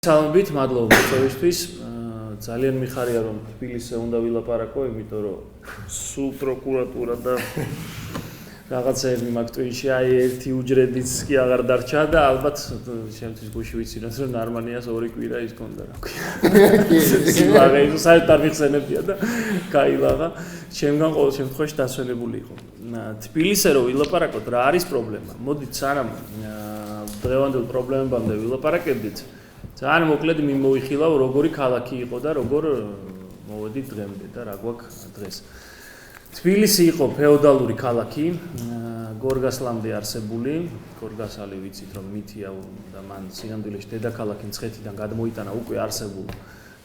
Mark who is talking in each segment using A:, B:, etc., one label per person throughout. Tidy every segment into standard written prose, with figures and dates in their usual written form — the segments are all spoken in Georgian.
A: Salambit, მადლობა მოწვევისთვის. ძალიან მიხარია რომ თბილისზე უნდა ვილაპარაკო, იმიტომ რომ სულ პროკურატურა და რაღაცები მაგ ტვინში აი ერთი უჯრედიც კი აღარ დარჩა და ალბათ შემთხვევით გუში ვიცინოთ რომ ნარმანიას ორი კვირა ის კონდა რა ქვია. სილაღე ის საერთოდ არ მიხსენებია და გაილაღა. ჩემგან ყოველ შემთხვევაში დასვენებული იყო. თბილისზე რომ ვილაპარაკოთ რა არის პრობლემა? მოდით სანამ დღევანდელ პრობლემებამდე ვილაპარაკებდით. ძალიან მოკლედ მიმოვიხილავ როგორი ქალაქი იყო და როგორ მოვედით დღემდე და რა გვაქვს დღეს. თბილისი იყო ფეოდალური ქალაქი, გორგასლამდე არსებული, გორგასალი ვიცით რომ მითია და მან სინამდვილეში დედაქალაქი მცხეთიდან გადმოიტანა უკვე არსებულ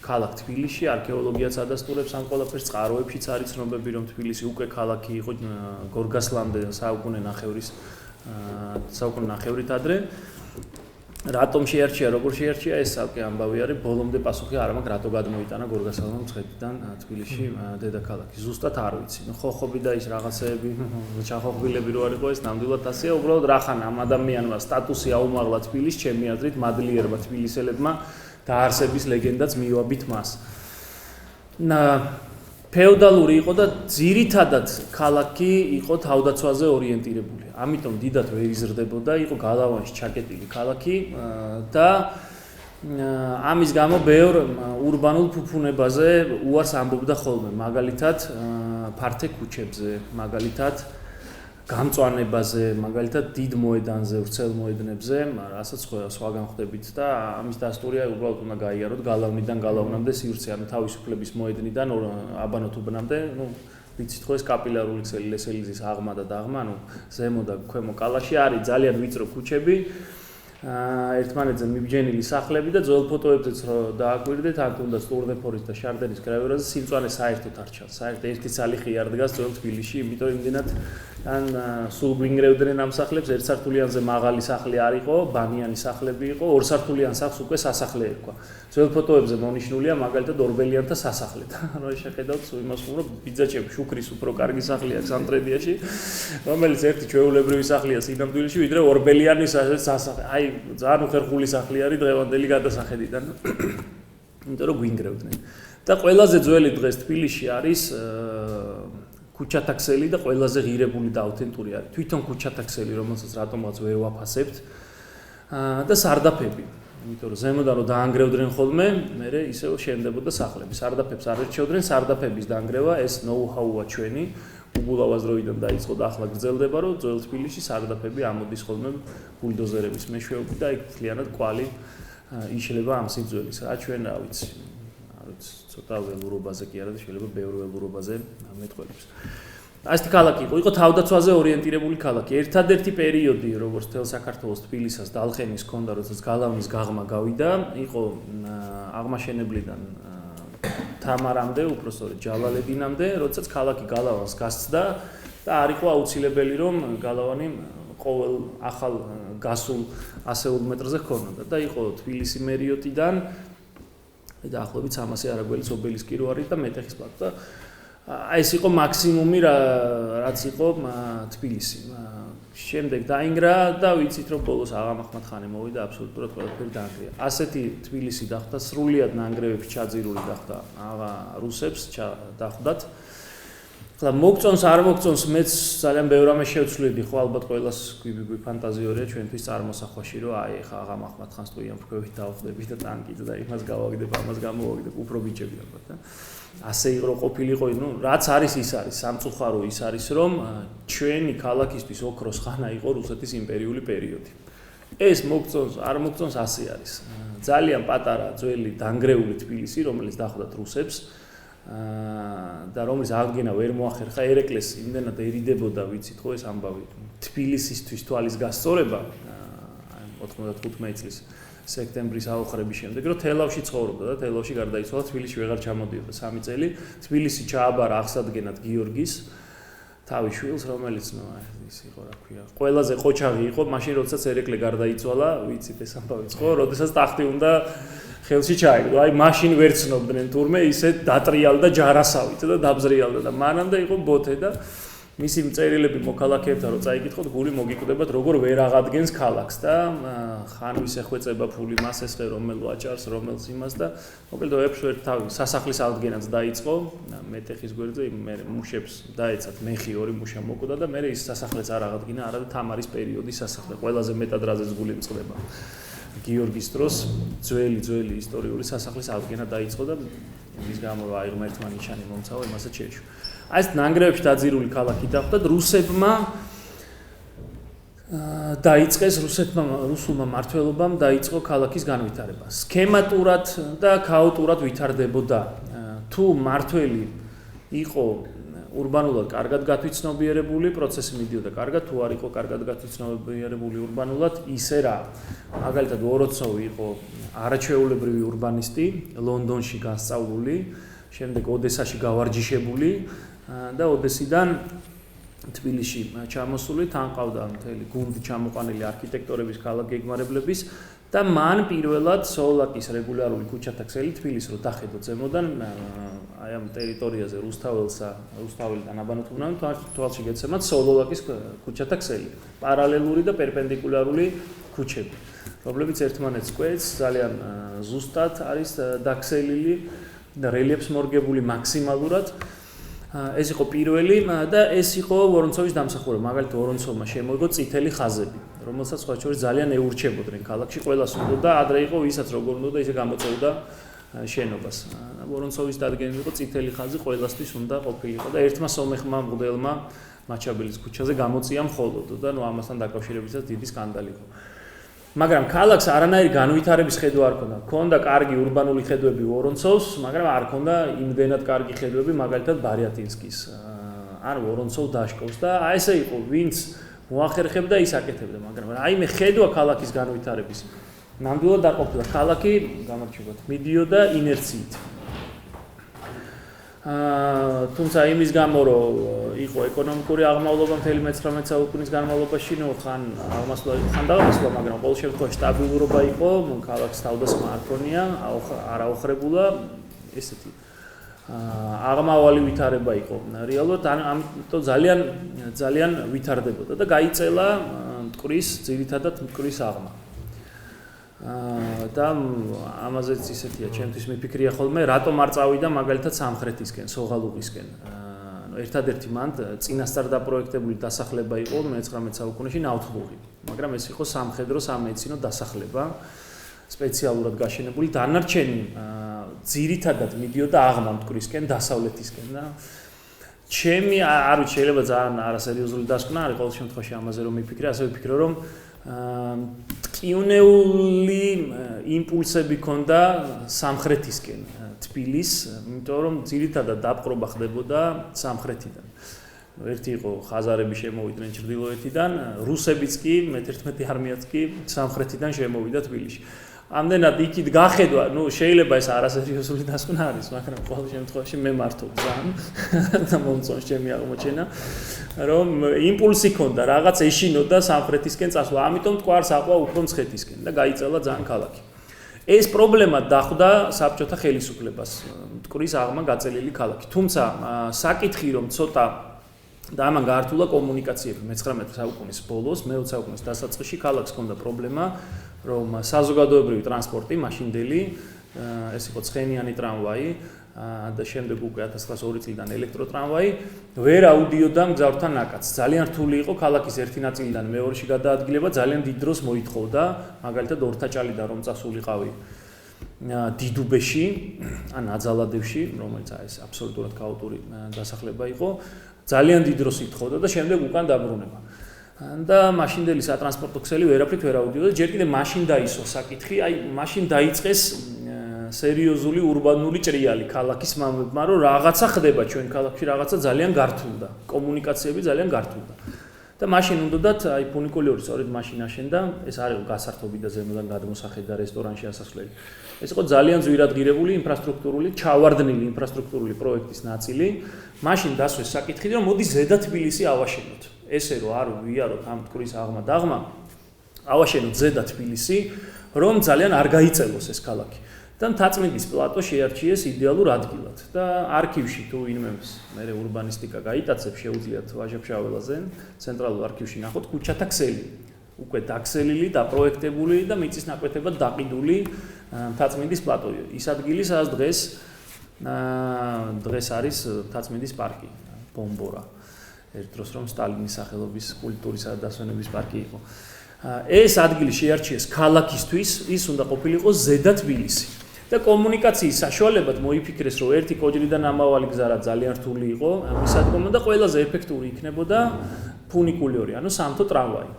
A: ქალაქ თბილისში, არქეოლოგიაც ადასტურებს ამ ყველაფერს, წყაროებშიც არის ცნობები რომ თბილისი უკვე ქალაქი იყო გორგასლამდე საუკუნე ნახევრით ადრე. რატომ შეარჩია, როგორ შეარჩია ეს საკე ამბავი არის, ბოლომდე პასუხი არ მაქვს, რატო გადმოიტანა გორგასალმა მცხეთიდან თბილისში დედაქალაქი. ზუსტად არ ვიცი. ხოხობი და ის რაღაცეები, ჩახოხბილები რო არისო ეს ნამდვილად ასეა, უბრალოდ რახან ამ ადამიანმა სტატუსი აუმაღლა თბილისს, ჩემი აზრით, მადლიერმა თბილისელებმა დაარსების ლეგენდაც მივაბით მას. ფეოდალური იყო და ძირითადად ქალაქი იყო თავდაცვაზე ორიენტირებული. ამიტომ დიდად ვერ იზრდებოდა, იყო გალავანში ჩაკეტილი ქალაქი და ამის გამო ბევრ ურბანულ ფუფუნებაზე უარს ამბობდა ხოლმე, მაგალითად ფართე ქუჩებზე, მაგალითად გამწვანებაზე, მაგალითად დიდ მოედანზე, ვრცელ მოედნებზე, რასაც სხვაგან ხვდებით და ამის დასტურია უბრალოდ უნდა გაიაროთ გალავნიდან გალავნამდე სივრცე, ანუ თავისუფლების მოედნიდან აბანოთ უბნამდე, ვიცით ხო ეს კაპილარული ქსელი ლესელიზის აღმა და დაღმა, ანუ ზემო და ქვემო კალაში არის ძალიან ვიწრო ქუჩები, ერთმანეთზე მიბჯენილი სახლები და ძველ ფოტოებზეც რო დააკვირდეთ, ან თუნდაც ტურდეფორის და შარდენის კრაიორაზე სიმწვანე საერთოდ არ ჩანს. საერთოდ ერთი სალიხი არ დგას ძველ თბილისში, იმიტომ იმდენად ან სულ გვინგრევდნენ ამ სახლებს, ერთსართულიანზე მაღალი სახლი არ იყო, ბანიანი სახლები იყო, ორსართულიან სახლს უკვე სასახლე ერქვა. ძველ ფოტოებზე მონიშნულია მაგალითად ორბელიანთა სასახლე. რა შეხედავთ, იმას რომ ბიძაჩები შუქრის უფრო კარგი სახლი აქვს სამტრედიაში, რომელიც ერთი ჩვეულებრივი სახლია სინამდვილეში, ვიდრე ორბელიანი სასახლე. აი, ძალიან უხერხული სახლი არის დღევანდელი გადასახედიდან. იმიტომ რომ გვინგრევდნენ. და ყველაზე ძველი დღეს თბილისში არის ქუჩათა ქსელი და ყველაზე ღირებული და აუთენტური არის. თვითონ ქუჩათა ქსელი, რომელსაც რატომღაც ვერ ვაფასებთ და სარდაფები. იმიტომ რომ ზემოდან რომ დაანგრევდნენ ხოლმე, მერე ისევ შენდებოდა სახლები. სარდაფებს არ ერჩევდნენ, სარდაფების დაანგრევა ეს ნოუ-ჰაუა ჩვენი. უბულავას დროიდან დაიწყო და ახლა გრძელდება, რომ ძველ თბილისში სარდაფები ამოდის ხოლმე ბულდოზერების მეშვეობით და იქ მთლიანად კვალი იშლება ამ სიძველის. რა ჩვენ რა ვიცი. ცოტა ველურობაზე კი არა და შეიძლება ბევრ ველურობაზე მეტყველებს. ასეთი ქალაქი იყო თავდაცვაზე ორიენტირებული ქალაქი. ერთადერთი პერიოდი, როგორც თელ საქართველოს თბილისას დალხენის ჰქონდა, როდესაც გალავნის გაღმა გავიდა, იყო აღმაშენებლიდან თამარამდე, უпростоრე ჯავალედინამდე, როდესაც ქალაქი გალავანს გასცდა და არ იყო აუცილებელი რომ გალავანი ყოველ ახალ გასულ ასეულ მეტრზე ჰქონოდა და იყო თბილისი მერიოტიდან და ახლობით 300 არაგველის ობელისკი რო არის და მეტეხის პლატო და ეს იყო მაქსიმუმი რაც იყო თბილისი. შემდეგ დაინგრა და ვიცით რომ ბოლოს აღამ ახმად-ხანი მოვიდა აბსოლუტურად ყველაფერი დაანგრია. ასეთი თბილისი დახვდა სრულიად ნანგრევებში ჩაძირული დახვდა რუსებს დახვდათ. ახლა მოგწონს არ მოგწონს მეც ძალიან ბევრ ამას შევცვლიდი ხო ალბათ ყველას გვი ფანტაზიორია ჩვენთვის წარმოსახვაში რომ აი ხა აღამ ახმად-ხანს ტყვიან ფრქვევით დავხვდებით და ტანკით და იმას გავაგდებ ამას გამოვაგდებ უფრო ბიჭები ალბათ და ასე იყო ყოფილიყო, ну, რაც არის ის არის, სამწუხარო ის არის, რომ ჩვენი ქალაქისთვის ოქროს ხანა იყო რუსეთის იმპერიული პერიოდი. ეს მოგწონს, არ მოგწონს ასე არის. ძალიან პატარა ძველი დანგრეული თბილისი, რომელიც დახვდათ რუსებს და რომლის აღდგენა ვერ მოახერხა ერეკლეს იმდენად ერიდებოდა, ვიცით ხო ეს ამბავი. თბილისისთვის თვალის გასწორება 95 წლის სექტემბრის აოხრების შემდეგ, რომ თელავში ცხოვრობდა და თელავში გარდაიცვალა, თბილისში ვეღარ ჩამოდიოდა 3 წელი. თბილისი ჩააბარა აღსადგენად გიორგის თავის შვილს, რომელიც ის იყო, რა ქვია, ყველაზე ყოჩაღი იყო, მაშინ როდესაც ერეკლე გარდაიცვალა, ვიცით ეს ამბავიც ხო, როდესაც ტახტი უნდა ხელში ჩაიგდო. აი მაშინ ვერ ცნობდნენ თურმე, ისე დატრიალდა ჯარასავით და დაბზრიალდა და მანამდე იყო ბოთე და მისი მწერილები მოქალაქეებთან რო წაიკითხოთ, გული მოგიკვდებათ, როგორ ვერ აღადგენს ქალაქს და ხან ვის ეხვეწება ფული, მას ესხე რომელ ვაჭარს, რომელს იმას და მოკლედ ვებშვერ თავი სასახლის აღდგენაც დაიწყო, მეტეხის გვერდზე მე მუშებს დაეცათ მეხი ორი მუშა მოკვდა და მე ის სასახლეც არ აღადგინა, არადა თამარის პერიოდის სასახლე, ყველაზე მეტად რაზეც გული მწყდება. გიორგის დროს ძველი ისტორიული სასახლის აღდგენა დაიწყო და მის გამო აი ღმერთმა ნიშანი მომცავა, იმასაც შეეშვა. აი ეს ნანგრევებში დაძირული ქალაქი დახვდა და რუსებმა დაიწყეს რუსულმა მმართველობამ დაიწყო ქალაქის განვითარება. სქემატურად და ქაოტურად ვითარდებოდა. თუ მმართველი იყო урбанულად კარგად გათვითცნობიერებული, პროცესი მიდიოდა კარგად, თუ არ იყო კარგად გათვითცნობიერებული урбанულად, ისე რა. მაგალითად ვოროცოვი იყო არაჩვეულებრივი урბანისტი, ლონდონში განსწავლული, შემდეგ ოდესაში გავარჯიშებული და ოდესიდან თბილისში ჩამოსული, თან ყავდა მთელი გუნდი ჩამოყვანილი არქიტექტორების, ქალაქ გეგმარებლების და მან პირველად სოლაკის რეგულარული ქუჩათა ქსელი თბილისს რო დახედო ზემოდან, აი ამ ტერიტორიაზე რუსთაველიდან აბანოთუნან თვალში გეცემათ სოლოლაკის ქუჩათა ქსელი, პარალელური და პერპენდიკულარული ქუჩები, რომლებიც ერთმანეთს კვეთს, ძალიან ზუსტად არის დაქსელილი და რელიეფს მორგებული მაქსიმალურად. ეს იყო პირველი და ეს იყო ვორონცოვის დამსახურება. მაგალითად ვორონცოვმა შემოიღო წითელი ხაზები, რომელსაც სხვა შორის ძალიან ეურჩებოდნენ ქალაქში, ყველას უნდა ადრე იყო ვისაც როგორ უნდა ისე გამოწევდა შენობას. ვორონცოვის დადგენილი იყო წითელი ხაზი ყველასთვის უნდა ყოფილიყო და ერთმა სომეხმა მღვდელმა მაჩაბელის ქუჩაზე გამოწია მხოლოდ და ამასთან დაკავშირებითაც დიდი სკანდალი იყო. მაგრამ ქალაქს არანაირი განვითარების ხედვა არ ჰქონდა. ჰქონდა კარგი урბანული ხედვები ვორონცოვს, მაგრამ არ ჰქონდა იმდენად კარგი ხედვები მაგალითად ბარიატინსკის ან ვორონცოვ დაშკოვს და აი ესე იყო, ვინც მოახერხებდა ის აკეთებდა, მაგრამ რაიმე ხედვა ქალაქის განვითარების ნამდვილად არ ყოფილა. ქალაქი გამარჯვებათ, მიდიოდა ინერციით. თუმცა იმის გამო რომ იყო ეკონომიკური აღმავლობა მთელი მე-19 საუკუნის განმავლობაში, ხან აღმასვლა, ხან დაამასვლა, მაგრამ ყოველ შემთხვევაში სტაბილურობა იყო, ქალაქს თავდასხმა არ ქონია, არ აოხრებულა ესეთი აღმავალი ვითარება იყო. რეალურად ამიტომ ძალიან ვითარდებოდა და გაიწელა მტკვრის, ძირითადად მტკვრის აღმა. და ამაზეც ისეთია, ჩემთვის მიფიქრია ხოლმე, რატომ არ წავიდა მაგალითად სამხრეთისკენ, სოღალუღისკენ. ერთადერთი მან წინასწარ დაპროექტებული დასახლება იყო მე-19 საუკუნეში ნავთლუღი, მაგრამ ეს იყო სამხედრო სამედიცინო დასახლება, სპეციალურად გაშენებული. დანარჩენი ძირითადად მიდიოდა აღმა მტკვრისკენ, დასავლეთისკენ და ჩემი არ ვიცი, შეიძლება ძალიან არასერიოზული დასკვნა არის ყოველ შემთხვევაში ამაზე რომ მიფიქრე, ასე ვიფიქრე რომ ტკივნეული იმპულსები ქონდა სამხრეთისკენ თბილის, იმიტომ რომ ძირითადად დაპყრობა ხდებოდა სამხრეთიდან. ერთი იყო ხაზარები შემოვიდნენ ჩრდილოეთიდან, რუსებიც კი, მე-11 არმიაც კი სამხრეთიდან შემოვიდა თბილისში. ამდენად იქით გახედვა, შეიძლება ეს არასერიოზული დასკვნა არის, მაგრამ ყოველ შემთხვევაში მე მართობ ძალიან და მომწონს ჩემი აღმოჩენა, რომ იმპულსი ქონდა, რაღაც ეშინოდა სამხრეთისკენ წასვლა, ამიტომ მტკვარს აყვა უფრო მცხეთისკენ და გაიწელა ძალიან ქალაქი. ეს პრობლემა დახვდა საბჭოთა ხელისუფლებას, მტკვრის აღმა გაწელილი ქალაქი. თუმცა საკითხი რომ ცოტა და ამან გაართულა კომუნიკაციები მე-19 საუკუნის ბოლოს, მე-20 საუკუნის დასაწყისში ქალაქს ჰქონდა პრობლემა, რომ საზოგადოებრივი ტრანსპორტი, მაშინდელი, ეს იყო ცხენიანი ტრამვაი და შემდეგ უკვე 1902 წლიდან ელექტროტრამვაი, ვერ აუდიოდა მგზავრთა ნაკადს. ძალიან რთული იყო ქალაქის ერთი ნაწილიდან მეორეში გადაადგილება, ძალიან დიდ დროს მოითხოვდა, მაგალითად ორთაჭალიდან რომ წასულიყავი დიდუბეში, ან აძალადევში, რომელიც ეს აბსოლუტურად ქაოტური დასახლება იყო, ძალიან დიდ დროს ითხოვდა და შემდეგ უკან დაბრუნება. და მაშინდელი სატრანსპორტო ქსელი ვერაფრით ვერ აუდიოდა, ჯერ კიდევ მაშინ დაისვა საკითხი, აი მაშინ დაიწყეს სერიოზული урბანული ჭრიალი ქალაქის მამებმა, რომ რაღაცა ხდება ჩვენ ქალაქში, რაღაცა ძალიან გართულდა, კომუნიკაციები ძალიან გართულდა. და მაშინ უნდათ აი ფუნიკულიორი სწორედ მაშინ აშენდა, ეს არის გასართობი და ზემოდან გადმოსახე და რესტორანში ასასვლელი. ეს იყო ძალიან ძვირადღირებული ინფრასტრუქტურული, ჩავარდნილი ინფრასტრუქტურული პროექტის ნაწილი. მაშინ დასვეს საკითხი, რომ მოდი ზედა თბილისი ავაშენოთ. ესე რომ არ ვიაროთ ამ მტკვრის აღმა დაღმა, ავაშენოთ ზედა თბილისი, რომ ძალიან არ გაიწელოს ეს ქალაქი. და მთაწმინდის პლატო შეარჩიეს იდეალურ ადგილად და არქივში თუ ვინმემ მე ურბანისტიკა გაიტაცებს შეუძლიათ ვაჟა-ფშაველაზე ცენტრალურ არქივში ნახოთ ქუჩათა ქსელი უკვე დაქსელილი და პროექტებული და მიწის ნაკვეთებად დაყიდული მთაწმინდის პლატო ის ადგილი სადაც დღეს არის მთაწმინდის პარკი ბომბორა ერთ დროს რომ სტალინის სახელობის კულტურისა და დასვენების პარკი იყო ეს ადგილი შეარჩიეს ქალაქისთვის ის უნდა ყოფილიყო ზედა თბილისი და კომუნიკაციის საშუალებად მოიფიქრეს რომ ერთი კოჯრიდან ამავალი გზა ძალიან რთული იყო მისადგომო და ყველაზე ეფექტური იქნებოდა ფუნიკულორი ანუ სამთო ტრამვაი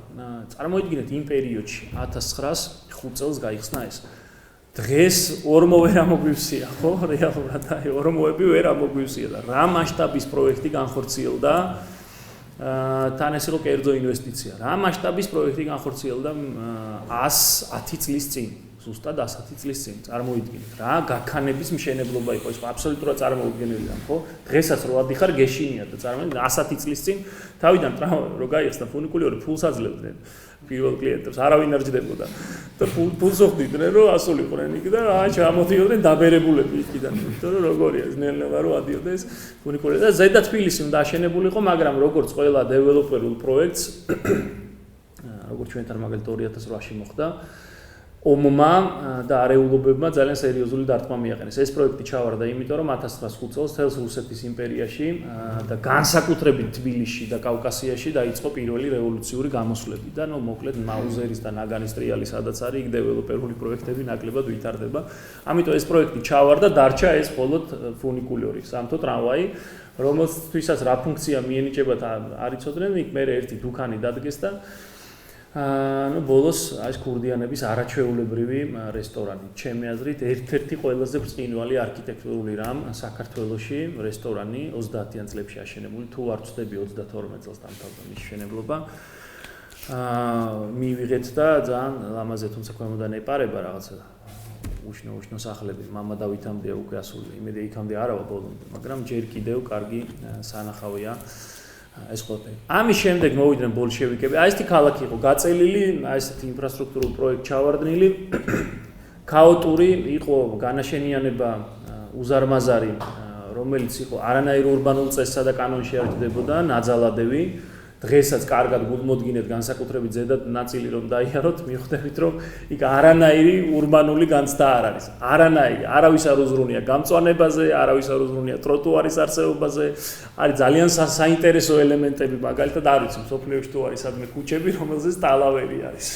A: წარმოიდგინეთ იმ პერიოდში 1905 წელს გაიხსნა ეს დღეს ორმო ვერ ამოგვივსია ხო რეალურად აი ორმოები ვერ ამოგვივსია და რა მასშტაბის პროექტი განხორციელდა თან ეს იყო კერძო ინვესტიცია რა მასშტაბის პროექტი განხორციელდა 110 წლის წინ ზუსტად 110 წლის წინ წარმოიდგინეთ რა გაქანების მშენებლობა იყო ეს აბსოლუტურად წარმოუდგენელი ამ ხო დღესაც რო ადიხარ გეშინია და წარმოიდგინეთ 110 წლის წინ თავიდან რო გაიხსნა ფუნიკულორი ფულს აძლევდნენ პირველ კლიენტებს არავინ არ ჯდებოდა და ფულს ოხდიდნენ რომ ასულიყვნენ იქ და რა ჩამოდიოდნენ დაბერებულები იქიდან იმიტომ რომ როგორია ნელ-ნელა რო ადიოდეს ფუნიკულორი და ზედა თბილისი უნდა აშენებულიყო მაგრამ როგორც ყველა დეველოპერულ პროექტს როგორც ჩვენთან მაგალითად 2008-ში მოხდა ომმა და არეულობებმა ძალიან სერიოზული დარტყმა მიაყენეს. ეს პროექტი ჩავარდა იმიტომ, რომ 1905 წელს თელს რუსეთის იმპერიაში და განსაკუთრებით თბილისში და კავკასიაში დაიწყო პირველი რევოლუციური გამოსვლები და ნუ მოკლედ მაუზერის და ნაგანის ტრიალი სადაც არის, იქ დეველოპერული პროექტები ნაკლებად ვითარდება. ამიტომ ეს პროექტი ჩავარდა, დარჩა ეს მხოლოდ ფუნიკულორი, სამთო ტრამვაი, რომელთვისაც რა ფუნქცია მიენიჭებათ არ იცოდნენ, იქ მე ერთი დუქანი დადგეს და ну ბოლოს ეს ქურდიანების არაჩვეულებრივი რესტორანი. ჩემი აზრით, ერთ-ერთი ყველაზე ბრწყინვალე არქიტექტურული რამ საქართველოში რესტორანი 30-იან წლებში აშენებული, თუ არ ვწდები 32 წელს დამთავრდა მის მშენებლობა. მივიღეთ და ძალიან ლამაზე თუმცა ქვემოდან ეპარება რაღაცა უშნო სახლები. მამა დავითამდე უკვე ასული, იმედი იქამდე არავა ბოლომდე, მაგრამ ჯერ კიდევ კარგი სანახავია. ეს ყველაფერი. ამის შემდეგ მოვიდნენ ბოლშევიკები. აი ესეთი ქალაქი იყო გაწელილი, აი ესეთი ინფრასტრუქტურული პროექტი ჩავარდნილი. ქაოტური იყო განაშენიანება უზარმაზარი, რომელიც იყო არანაირ ურბანულ წესსა და კანონში არ ჯდებოდა, ნაძალადევი. დღესაც კარგად გულმოდგინეთ განსაკუთრებით ზედა ნაწილი რომ დაიაროთ, მიხვდებით რომ იქ არანაირი ურბანული განცდა არ არის. არანაირი, არავის არ უზრუნია გამწვანებაზე, არავის არ უზრუნია ტროტუარის არსებობაზე. არის ძალიან საინტერესო ელემენტები, მაგალითად არ ვიცი, სოფლიოში თუ არის სადმე ქუჩები, რომელზეც ტალავერი არის.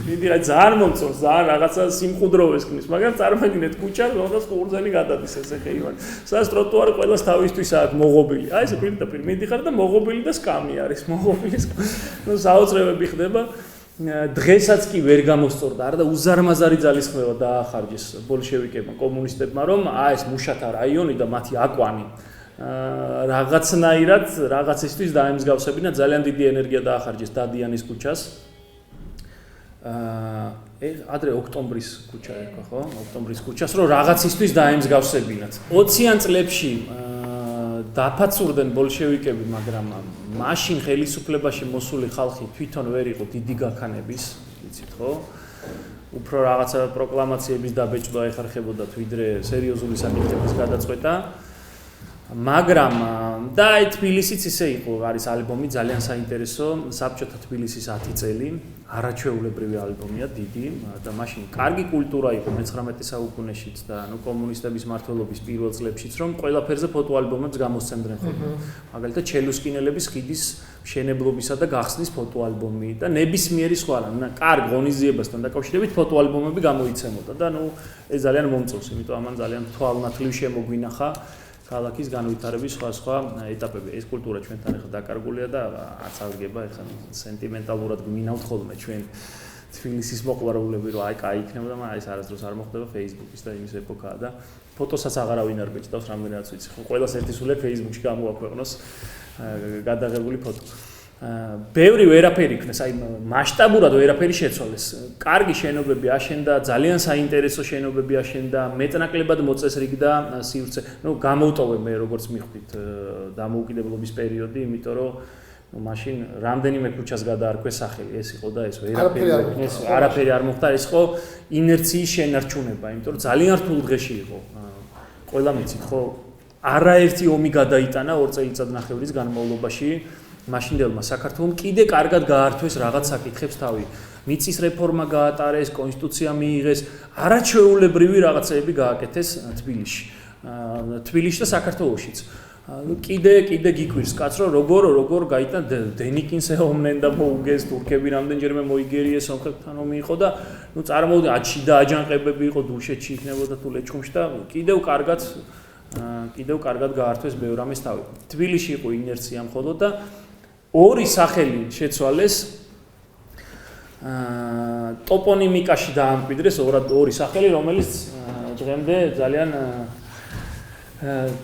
A: მინდი რა ძალიან მომწონს, ძალიან რაღაცა სიმყუდროვეს ქმნის, მაგრამ წარმოიდგინეთ ქუჩა, რომელსაც ყურძენი გადადის ესე ხეივანი. სადაც ტროტუარი ყველას თავისთვის აქვს მოღობილი. აი ესე პირდაპირ მიდიხარ და მოღობილი და სკამი არის. ну საოცრებები ხდება დღესაც კი ვერ გამოსწორდა არა და უზარმაზარი ძალისხმევა დაახარჯეს ბოლშევიკებმა კომუნისტებმა რომ ეს მუშათა რაიონი და მათი აკვანი რაღაცნაირად რაღაცისთვის დაემსგავსებინა ძალიან დიდი ენერგია დაახარჯეს დადიანის ქუჩას ადრე ოქტომბრის ქუჩა ერქვა ხო ოქტომბრის ქუჩას რომ რაღაცისთვის დაემსგავსებინათ 20-იან წლებში დაფაცურდნენ ბოლშევიკები, მაგრამ მაშინ ხელისუფლებაში მოსული ხალხი თვითონ ვერ იყო დიდი გაქანების, იცით ხო? უფრო რაღაცა პროკლამაციების დაბეჭდა ეხარხებოდა ვიდრე სერიოზული საკითხების გადაწყვეტა. მაგრამ და თბილისიც ისე იყო, არის ალბომი ძალიან საინტერესო, საბჭოთა თბილისის 10 წელი, არაჩვეულებრივი ალბომია, დიდი და მაშინ კარგი კულტურა იყო მე-19 საუკუნეშიც და ნუ კომუნისტების მმართველობის პირველ წლებშიც, რომ ყველაფერზე ფოტოალბომებს გამოსცემდნენ ხოლმე. მაგალითად, ჩელუსკინელების ხიდის მშენებლობისა და გახსნის ფოტოალბომი და ნებისმიერი სხვა კარგ ღონისძიებასთან დაკავშირებით ფოტოალბომები გამოიცემოდა და ნუ ეს ძალიან მომწონს, იმიტომ ამან ძალიან თვალნათლივ შემოგვინახა ქალაქის განვითარების სხვა ეტაპები. ეს კულტურა ჩვენთან ახლა დაკარგულია და არც აღგება ახლა სენტიმენტალურად გვინავთ ხოლმე ჩვენ თბილისის მოყვარულები რომ აი კაი იქნება და მაგრამ ეს არასდროს არ მოხდება Facebook-ის და იმის ეპოქაა და ფოტოსაც აღარავინ არ ბეჭდავს რამდენადაც ვიცი. ხო ყველას ერთი სულე Facebook-ში გამოაქვეყნოს გადაღებული ფოტო. ბევრი ვერაფერი იქნეს, აი მასშტაბურად ვერაფერი შეცვალეს. კარგი შენობები აშენდა, ძალიან საინტერესო შენობები აშენდა, მეტნაკლებად მოწესრიგდა სივრცე. ნუ გამოვტოვე მე როგორც მიხვდით დამოუკიდებლობის პერიოდი, იმიტომ რომ მაშინ რამდენიმე ქუჩას გადაარქვეს სახელი, ეს იყო და ეს არაფერი არ მოხდა, ეს იყო ინერციის შენარჩუნება, იმიტომ რომ ძალიან რთულ დღეში იყო. ყველა მიცით ხო, არაერთი ომი გადაიტანა 2 წელიწადნახევრის განმავლობაში. მაშინდელმა საქართველოს კიდე კარგად გაართვეს რაღაც საკითხებს თავი. მიწის რეფორმა გაატარეს, კონსტიტუცია მიიღეს, არაჩვეულებრივი რაღაცები გააკეთეს თბილისში და საქართველოშიც. კიდე გიკვირს კაც რომ როგორ გაიტანა დენიკინს ომნენ და მოუგეს თურქები რამდენჯერმე მოიგერიეს სომხებთან ომი იყო და ნუ წარმოვიდგინე აჩი და აჯანყებები იყო დუშეთში იქნებოდა თუ ლეჩხუმში და კიდევ კარგად გაართვეს ბევრ ამის თავი. თბილისში იყო ინერცია მხოლოდ და ორი სახელი შეცვალეს ტოპონიმიკაში დაამკვიდრეს ორი სახელი რომელიც დღემდე ძალიან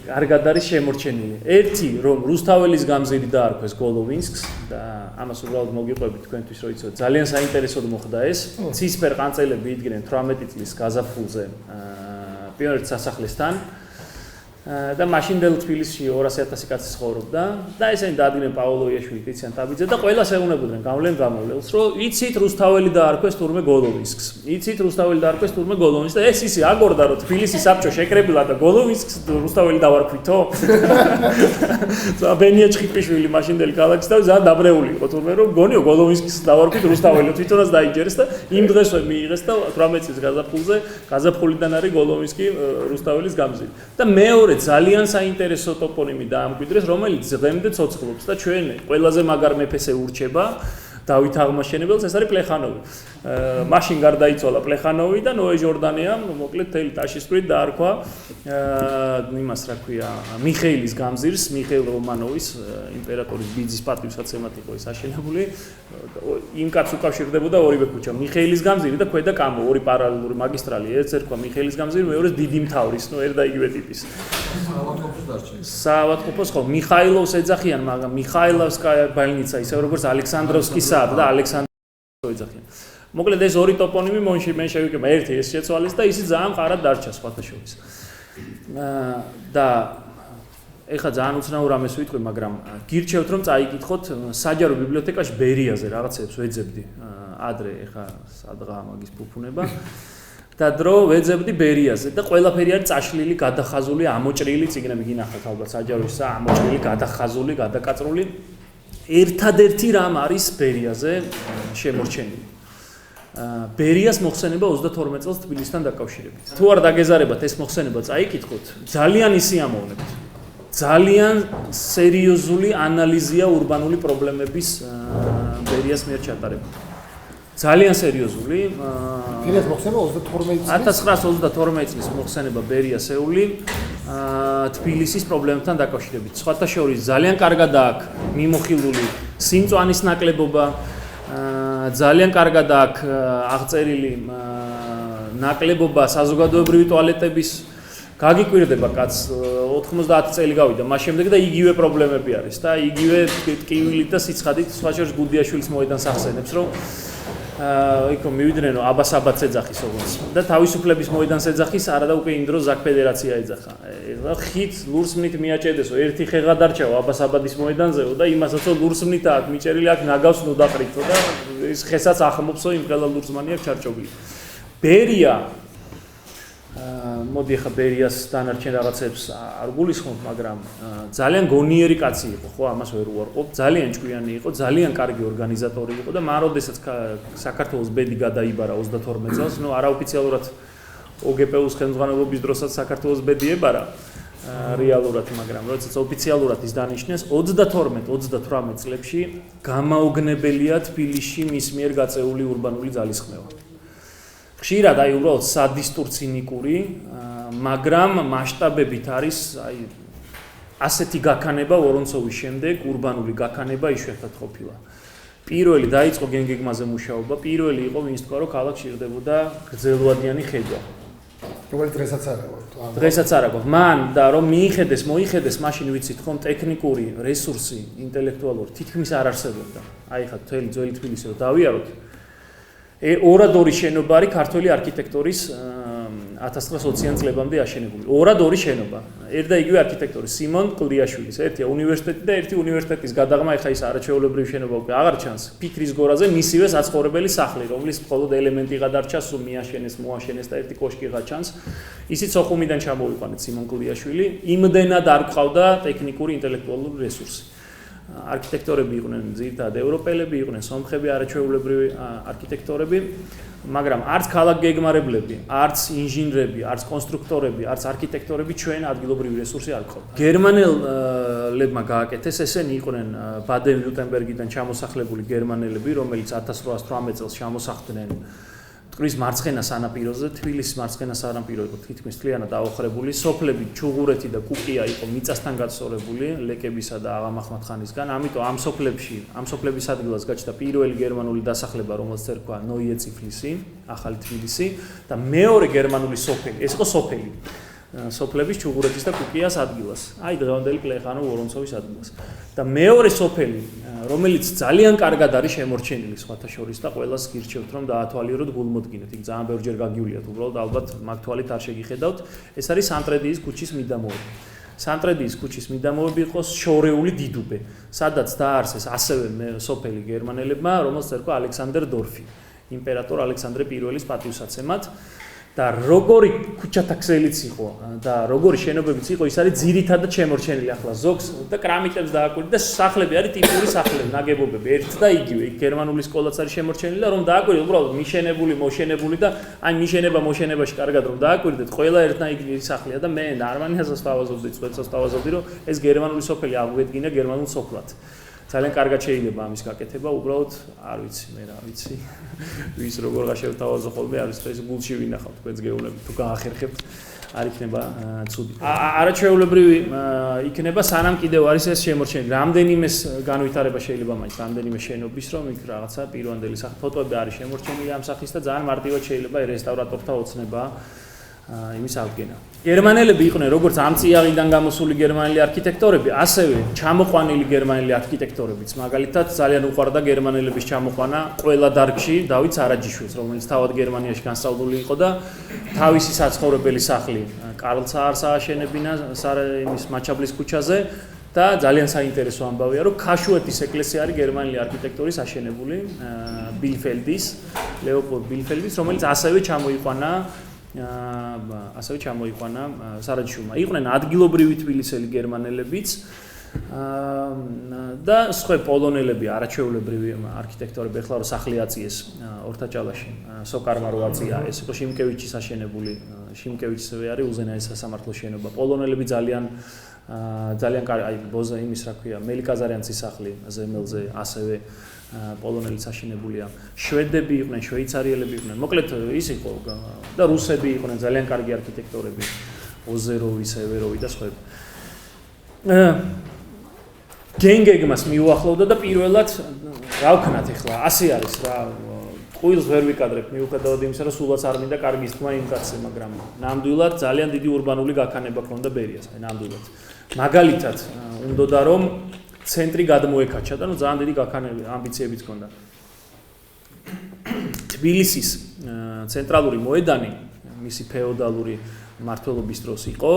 A: კარგად არის შემორჩენილი. ერთი რომ რუსთაველის გამზირი დაარქვეს გოლოვინსკს და ამას უბრალოდ მოგიყვებით თქვენთვის რომ იცოდეთ ძალიან საინტერესოდ მოხდა ეს. ცისფერ ყანწელები იდგნენ 18 წლის გაზაფხულზე პიონერთა სასახლესთან და მაშინდელ თბილისში 200,000 კაცი ცხოვრობდა და ესენი დაადგნენ პაოლოიაშვილი, კრიციან ტაბიძე და ყველას ეუბნებოდნენ გავლენს რომ იცით რუსთაველი დაარქვეს თურმე გოლოვინსკს. იცით რუსთაველი დაარქვეს თურმე გოლოვინსკს და ეს ისე აგორდა რომ თბილისის საბჭო შეკრებილა და გოლოვინსკს რუსთაველი დავარქვითო. ბენია ჩხიპიშვილი მაშინდელი ქალაქის და ძალიან დაბრეული იყო თურმე რომ გონიო გოლოვინსკს დავარქვით რუსთაველი თვითონაც დაიჯერეს და იმ დღესვე მიიღეს და 18 წლის გაზაფხულიდან არის გოლოვინსკი რუსთაველის გამზირი. და მეორე ძალიან საინტერესო ტოპონიმი დაამკვიდრეს, რომელიც დღემდე ცოცხლობს და ჩვენ ყველაზე მაგარ მეფეს ეურჩება დავით აღმაშენებელს, ეს არის პლეხანოვი. მაშინ გარდაიცვალა პლეხანოვი და ნოე ჟორდანიამ მოკლედ თელი ტაშისკვრით დაარქვა იმას რა ქვია მიხეილის გამზირს, მიხეილ რომანოვის იმპერატორის ბიძის პატივსაცემად იყო ეს აშენებული. იმ კაცს უკავშირდებოდა ორივე ქუჩა, მიხეილის გამზირი და ქვედა კამო, ორი პარალელური მაგისტრალი, ერთ ერქვა მიხეილის გამზირი, მეორეს დიდი მთავრის, ნუ ერთ და იგივე ტიპის. საავადმყოფოს ხო, მიხაილოვს ეძახიან, მაგრამ მიხაილოვსკაია ბალნიცა, ისე როგორც ალექსანდროვსკის სააბ და ალექსანდროვსკის ეძახიან. მოკლედ ეს ორი ტოპონიმი მე შევიკება, ერთი ეს შეცვალეს და ისიც ძალიან მყარად დარჩა სხვათა შორის. და ეხლა ძალიან უცნაურ ამას ვიტყვი, მაგრამ გირჩევთ რომ წაიკითხოთ საჯარო ბიბლიოთეკაში ბერიაზე რაღაცებს ვეძებდი ადრე ეხლა სადღა მაგის ფუფუნება. და დრო ვეძებდი ბერიაზე და ყველაფერი არის წაშლილი, გადახაზული, ამოჭრილი წიგნები გინახავთ ალბათ საჯაროშსა, ამოჭრილი, გადახაზული, გადაკაწრული. ერთადერთი რამ არის ბერიაზე შემორჩენილი. ბერიას მოხსენება 22 წელს თბილისთან დაკავშირებით. თუ არ დაგეზარებათ ეს მოხსენება წაიკითხოთ, ძალიან ისიამოვნებთ. ძალიან სერიოზული ანალიზია ურბანული პრობლემების ბერიას მიერ ჩატარებული. ძალიან სერიოზული.
B: ბერიას მოხსენება
A: 1922 წლის მოხსენება ბერიასეული თბილისის პრობლემებთან დაკავშირებით. სხვათა შორის ძალიან კარგად აქვს მიმოხილული სიმწვანის ნაკლებობა, ძალიან კარგად აქვს აღწერილი ნაკლებობა საზოგადოებრივი ტუალეტების. გაგიკვირდება კაც 90 წელი გავიდა, მას შემდეგ და იგივე პრობლემები არის და იგივე ტკივილით და სიცხადით სხვა შორის გუდიაშვილის მოედანს ახსენებს, რომ იქ მივიდნენ რომ აბას აბათს ეძახის ოღონდ და თავისუფლების მოედანს ეძახის, არა და უკვე იმ დროს ზაქ ფედერაცია ეძახა. ხით ლურსმნით მიაჭედესო, ერთი ხეღა დარჩაო აბას აბადის მოედანზეო და იმასაც რომ ლურსმნით აქვს მიჭერილი, აქ ნაგავს ნუ დაყრითო და ეს ხესაც ახმობსო იმ ყველა ლურსმანი აქვს ჩარჩობილი. ბერია მოდი ხა ბერიას დანარჩენ რაღაცებს არ გულისხმობ, მაგრამ ძალიან გონიერი კაცი იყო, ხო, ამას ვერ უარყოფ, ძალიან ჭკვიანი იყო, ძალიან კარგი ორგანიზატორი იყო და მან როდესაც საქართველოს ბედი გადაიბარა 22 წელს, ნუ არაოფიციალურად ოგპ-ს ხელმძღვანელობის დროსაც საქართველოს ბედი ებარა რეალურად, მაგრამ როდესაც ოფიციალურად ის დანიშნეს 22-28 წლებში გამაოგნებელია თბილისში მის მიერ გაწეული ურბანული ძალისხმევა. ხშირად აი უბრალოდ სადისტურ ცინიკური, მაგრამ მასშტაბებით არის აი ასეთი გაქანება ვორონცოვის შემდეგ ურბანული გაქანება იშვიათად ყოფილა. პირველი დაიწყო გენგეგმაზე მუშაობა, პირველი იყო ვინც თქვა რომ ქალაქში იღდებოდა გრძელვადიანი ხედვა.
B: რომელიც დღესაც არ აქვს.
A: დღესაც არ აქვს. მან და რომ მოიხედეს მაშინ ვიცით ხომ ტექნიკური რესურსი, ინტელექტუალური თითქმის არ არსებობდა. აი ხა თელი ძველი თბილისი რომ დავიაროთ ორადორი შენობა არის ქართველი არქიტექტორის 1920-იან წლებამდე აშენებული. ორად ორი შენობა. ერთ და იგივე არქიტექტორი სიმონ კლდიაშვილის. ერთია უნივერსიტეტი და ერთი უნივერსიტეტის გადაღმა, ეხა ის არაჩვეულებრივი შენობა უკვე აღარ ჩანს. ფიქრის გორაზე მისივე საცხოვრებელი სახლი, რომლის მხოლოდ ელემენტი გადარჩა, სულ მიაშენეს, მოაშენეს და ერთი კოშკი გაჩანს. ისიც ოხუმიდან ჩამოვიყვანეთ სიმონ კლდიაშვილი. იმდენად არ ყავდა ტექნიკური ინტელექტუალური რესურსი. არქიტექტორები იყვნენ ძირითადად ევროპელები, იყვნენ სომხები, არაჩვეულებრივი არქიტექტორები, მაგრამ არც ქალაქგეგმარებლები, არც ინჟინრები, არც კონსტრუქტორები, არც არქიტექტორები ჩვენ ადგილობრივი რესურსი არ ყავდა. გერმანელებმა გააკეთეს, ესენი იყვნენ ბადენ-ვიურტემბერგიდან ჩამოსახლებული გერმანელები, რომელიც 1818 წელს ჩამოსახლდნენ მტკვრის მარცხენა სანაპიროზე, თბილისის მარცხენა სანაპირო იყო თითქმის მთლიანად დაოხრებული, სოფლები ჩუღურეთი და კუკია იყო მიწასთან გაწოლებული ლეკებისა და აღამახმად ხანისგან, ამიტომ ამ სოფლების ადგილას გაჩნდა პირველი გერმანული დასახლება, რომელსაც ერქვა ნოიე წიფლისი, ახალი თბილისი და მეორე გერმანული სოფელი, ეს იყო სოფელი. სოფლების ჩუღურეთის და კუკიას ადგილას. აი დღევანდელი პლეხანო-ვორონცოვის ადგილას. და მეორე სოფელი, რომელიც ძალიან კარგად არის შემორჩენილი სხვათა შორის და ყველას გირჩევთ რომ დაათვალიეროთ გულმოდგინეთ. იქ ძალიან ბევრჯერ გაგიuliათ, უბრალოდ ალბათ მაგ თვალით არ შეგიხედავთ. ეს არის სანტრედიის ქუჩის მიდამოები. სანტრედიის ქუჩის მიდამოები იყო შორეული დიდუბე, სადაც დააარსეს ასევე სოფელი გერმანელებმა, რომელსაც ერქვა ალექსანდერ დორფი, იმპერატორ ალექსანდრე პირველის პატივსაცემად. და როგორი ქუჩათა ქსელიც იყო და როგორი შენობებიც იყო, ის არის ძირითადად შემორჩენილი ახლა ზოგს და კრამიტებს დააკვირდით და სახლები არის ტიპური სახლები, ნაგებობები, ერთ და იგივე. იქ გერმანული სკოლაც არის შემორჩენილი და რომ დააკვირდეთ, უბრალოდ მიშენებული, მოშენებული და აი მიშენება-მოშენებაში კარგად რომ დააკვირდეთ, ყველა ერთნაირი სახლია და მე არმანიაზას ვთავაზობდი, წვეთსაც ვთავაზობდი, რომ ეს გერმანული სოფელი აღვედგინა გერმანულ სოფლად. ძალიან კარგად შეიძლება ამის გაკეთება, უბრალოდ არ ვიცი, მე რა ვიცი. ვის როგორ გაშევთავაზო ხოლმე, არის ეს გულში ვინახავთ, თქვენს გეუბნებით, თუ გაახერხებთ, არ იქნება ცუდი. არაჩვეულებრივი იქნება, სანამ კიდევ არის ეს შემორჩენილი. რამდენიმეს განვითარება შეიძლება მაინც, რამდენიმე შენობის, რომ იქ რაღაცა პირვანდელი სახე, ფოტოები არის შემორჩენილი ამ სახის და ძალიან მარტივად შეიძლება რესტავრატორთა ოცნება იმის აღდგენა. გერმანელები იყვნენ როგორც ამ წიაღიდან გამოსული გერმანელი არქიტექტორები, ასევე ჩამოყვანილი გერმანელი არქიტექტორებიც. მაგალითად, ძალიან უყვარდა გერმანელების ჩამოყვანა ყველა დარგში დავით სარაჯიშვილს, რომელიც თავად გერმანიაში განსწავლული იყო და თავისი საცხოვრებელი სახლი კარლ საარს ააშენებინა იმის მაჩაბლის ქუჩაზე და ძალიან საინტერესო ამბავია, რომ ქაშუეთის ეკლესია არის გერმანელი არქიტექტორის აშენებული ბილფელდის, ლეოპოლდ ბილფელდის, რომელიც ასევე ჩამოიყვანა სარაჯიშვილმა. იყვნენ ადგილობრივი თბილისელი გერმანელებიც და სხვა პოლონელები, არაჩვეულებრივი არქიტექტორები, ეხლა რომ სახლი აწიეს ორთაჭალაში, სოკარმა რო აწია, ეს იყო შიმკევიჩის აშენებული, შიმკევიჩისვე არის უზენაეს სასამართლოს შენობა. პოლონელები ძალიან კარგი, აი ბოზა იმის რა ქვია, მელიკაზარიანცის სახლი ზემელზე ასევე პოლონელიც აშენებულია. შვედები იყვნენ, შვეიცარიელები იყვნენ. მოკლედ ის იყო და რუსები იყვნენ ძალიან კარგი არქიტექტორები, ოზეროვი, სევეროვი და სხვები. გენგეგმას მიუახლოვდა და პირველად რა ვქნათ ახლა, ასე არის რა. ყვილს ვერ ვიკადრებ მიუხედავად იმისა, რომ სულაც არ მინდა კარგი ისთქმა იმ კაცზე, მაგრამ ნამდვილად ძალიან დიდი ურბანული გაქანება ჰქონდა ბერიას, აი ნამდვილად. მაგალითად, უნდოდა რომ ცენტრი გადმოეკაჩა და ძალიან დიდი გაქანები, ამბიციებიც ჰქონდა. თბილისის ცენტრალური მოედანი, მისი ფეოდალური მმართველობის დროს იყო,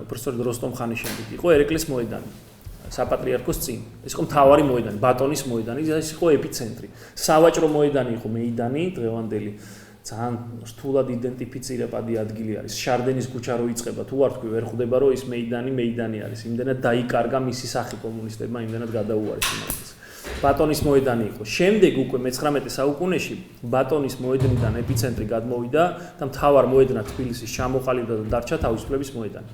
A: უბრალოდ როსტომ ხანის შემდეგ იყო ერეკლის მოედანი. საპატრიარქოს წინ. ეს იყო მთავარი მოედანი, ბატონის მოედანი, ეს იყო ეპიცენტრი. სავაჭრო მოედანი იყო მეიდანი, დღევანდელი ძალიან რთულად იდენტიფიცირებადი ადგილი არის. შარდენის ქუჩა რო იწყება, თუ არ თქვი, ვერ ხვდება რომ ის მეიდანი არის. იმდენად დაიკარგა მისი სახე კომუნისტებმა, იმდენად გადაუარეს იმას. ბატონის მოედანი იყო. შემდეგ უკვე მე-19 საუკუნეში ბატონის მოედნიდან ეპიცენტრი გადმოვიდა და მთავარ მოედნად თბილისის ჩამოყალიბდა და დარჩა თავისუფლების მოედანი.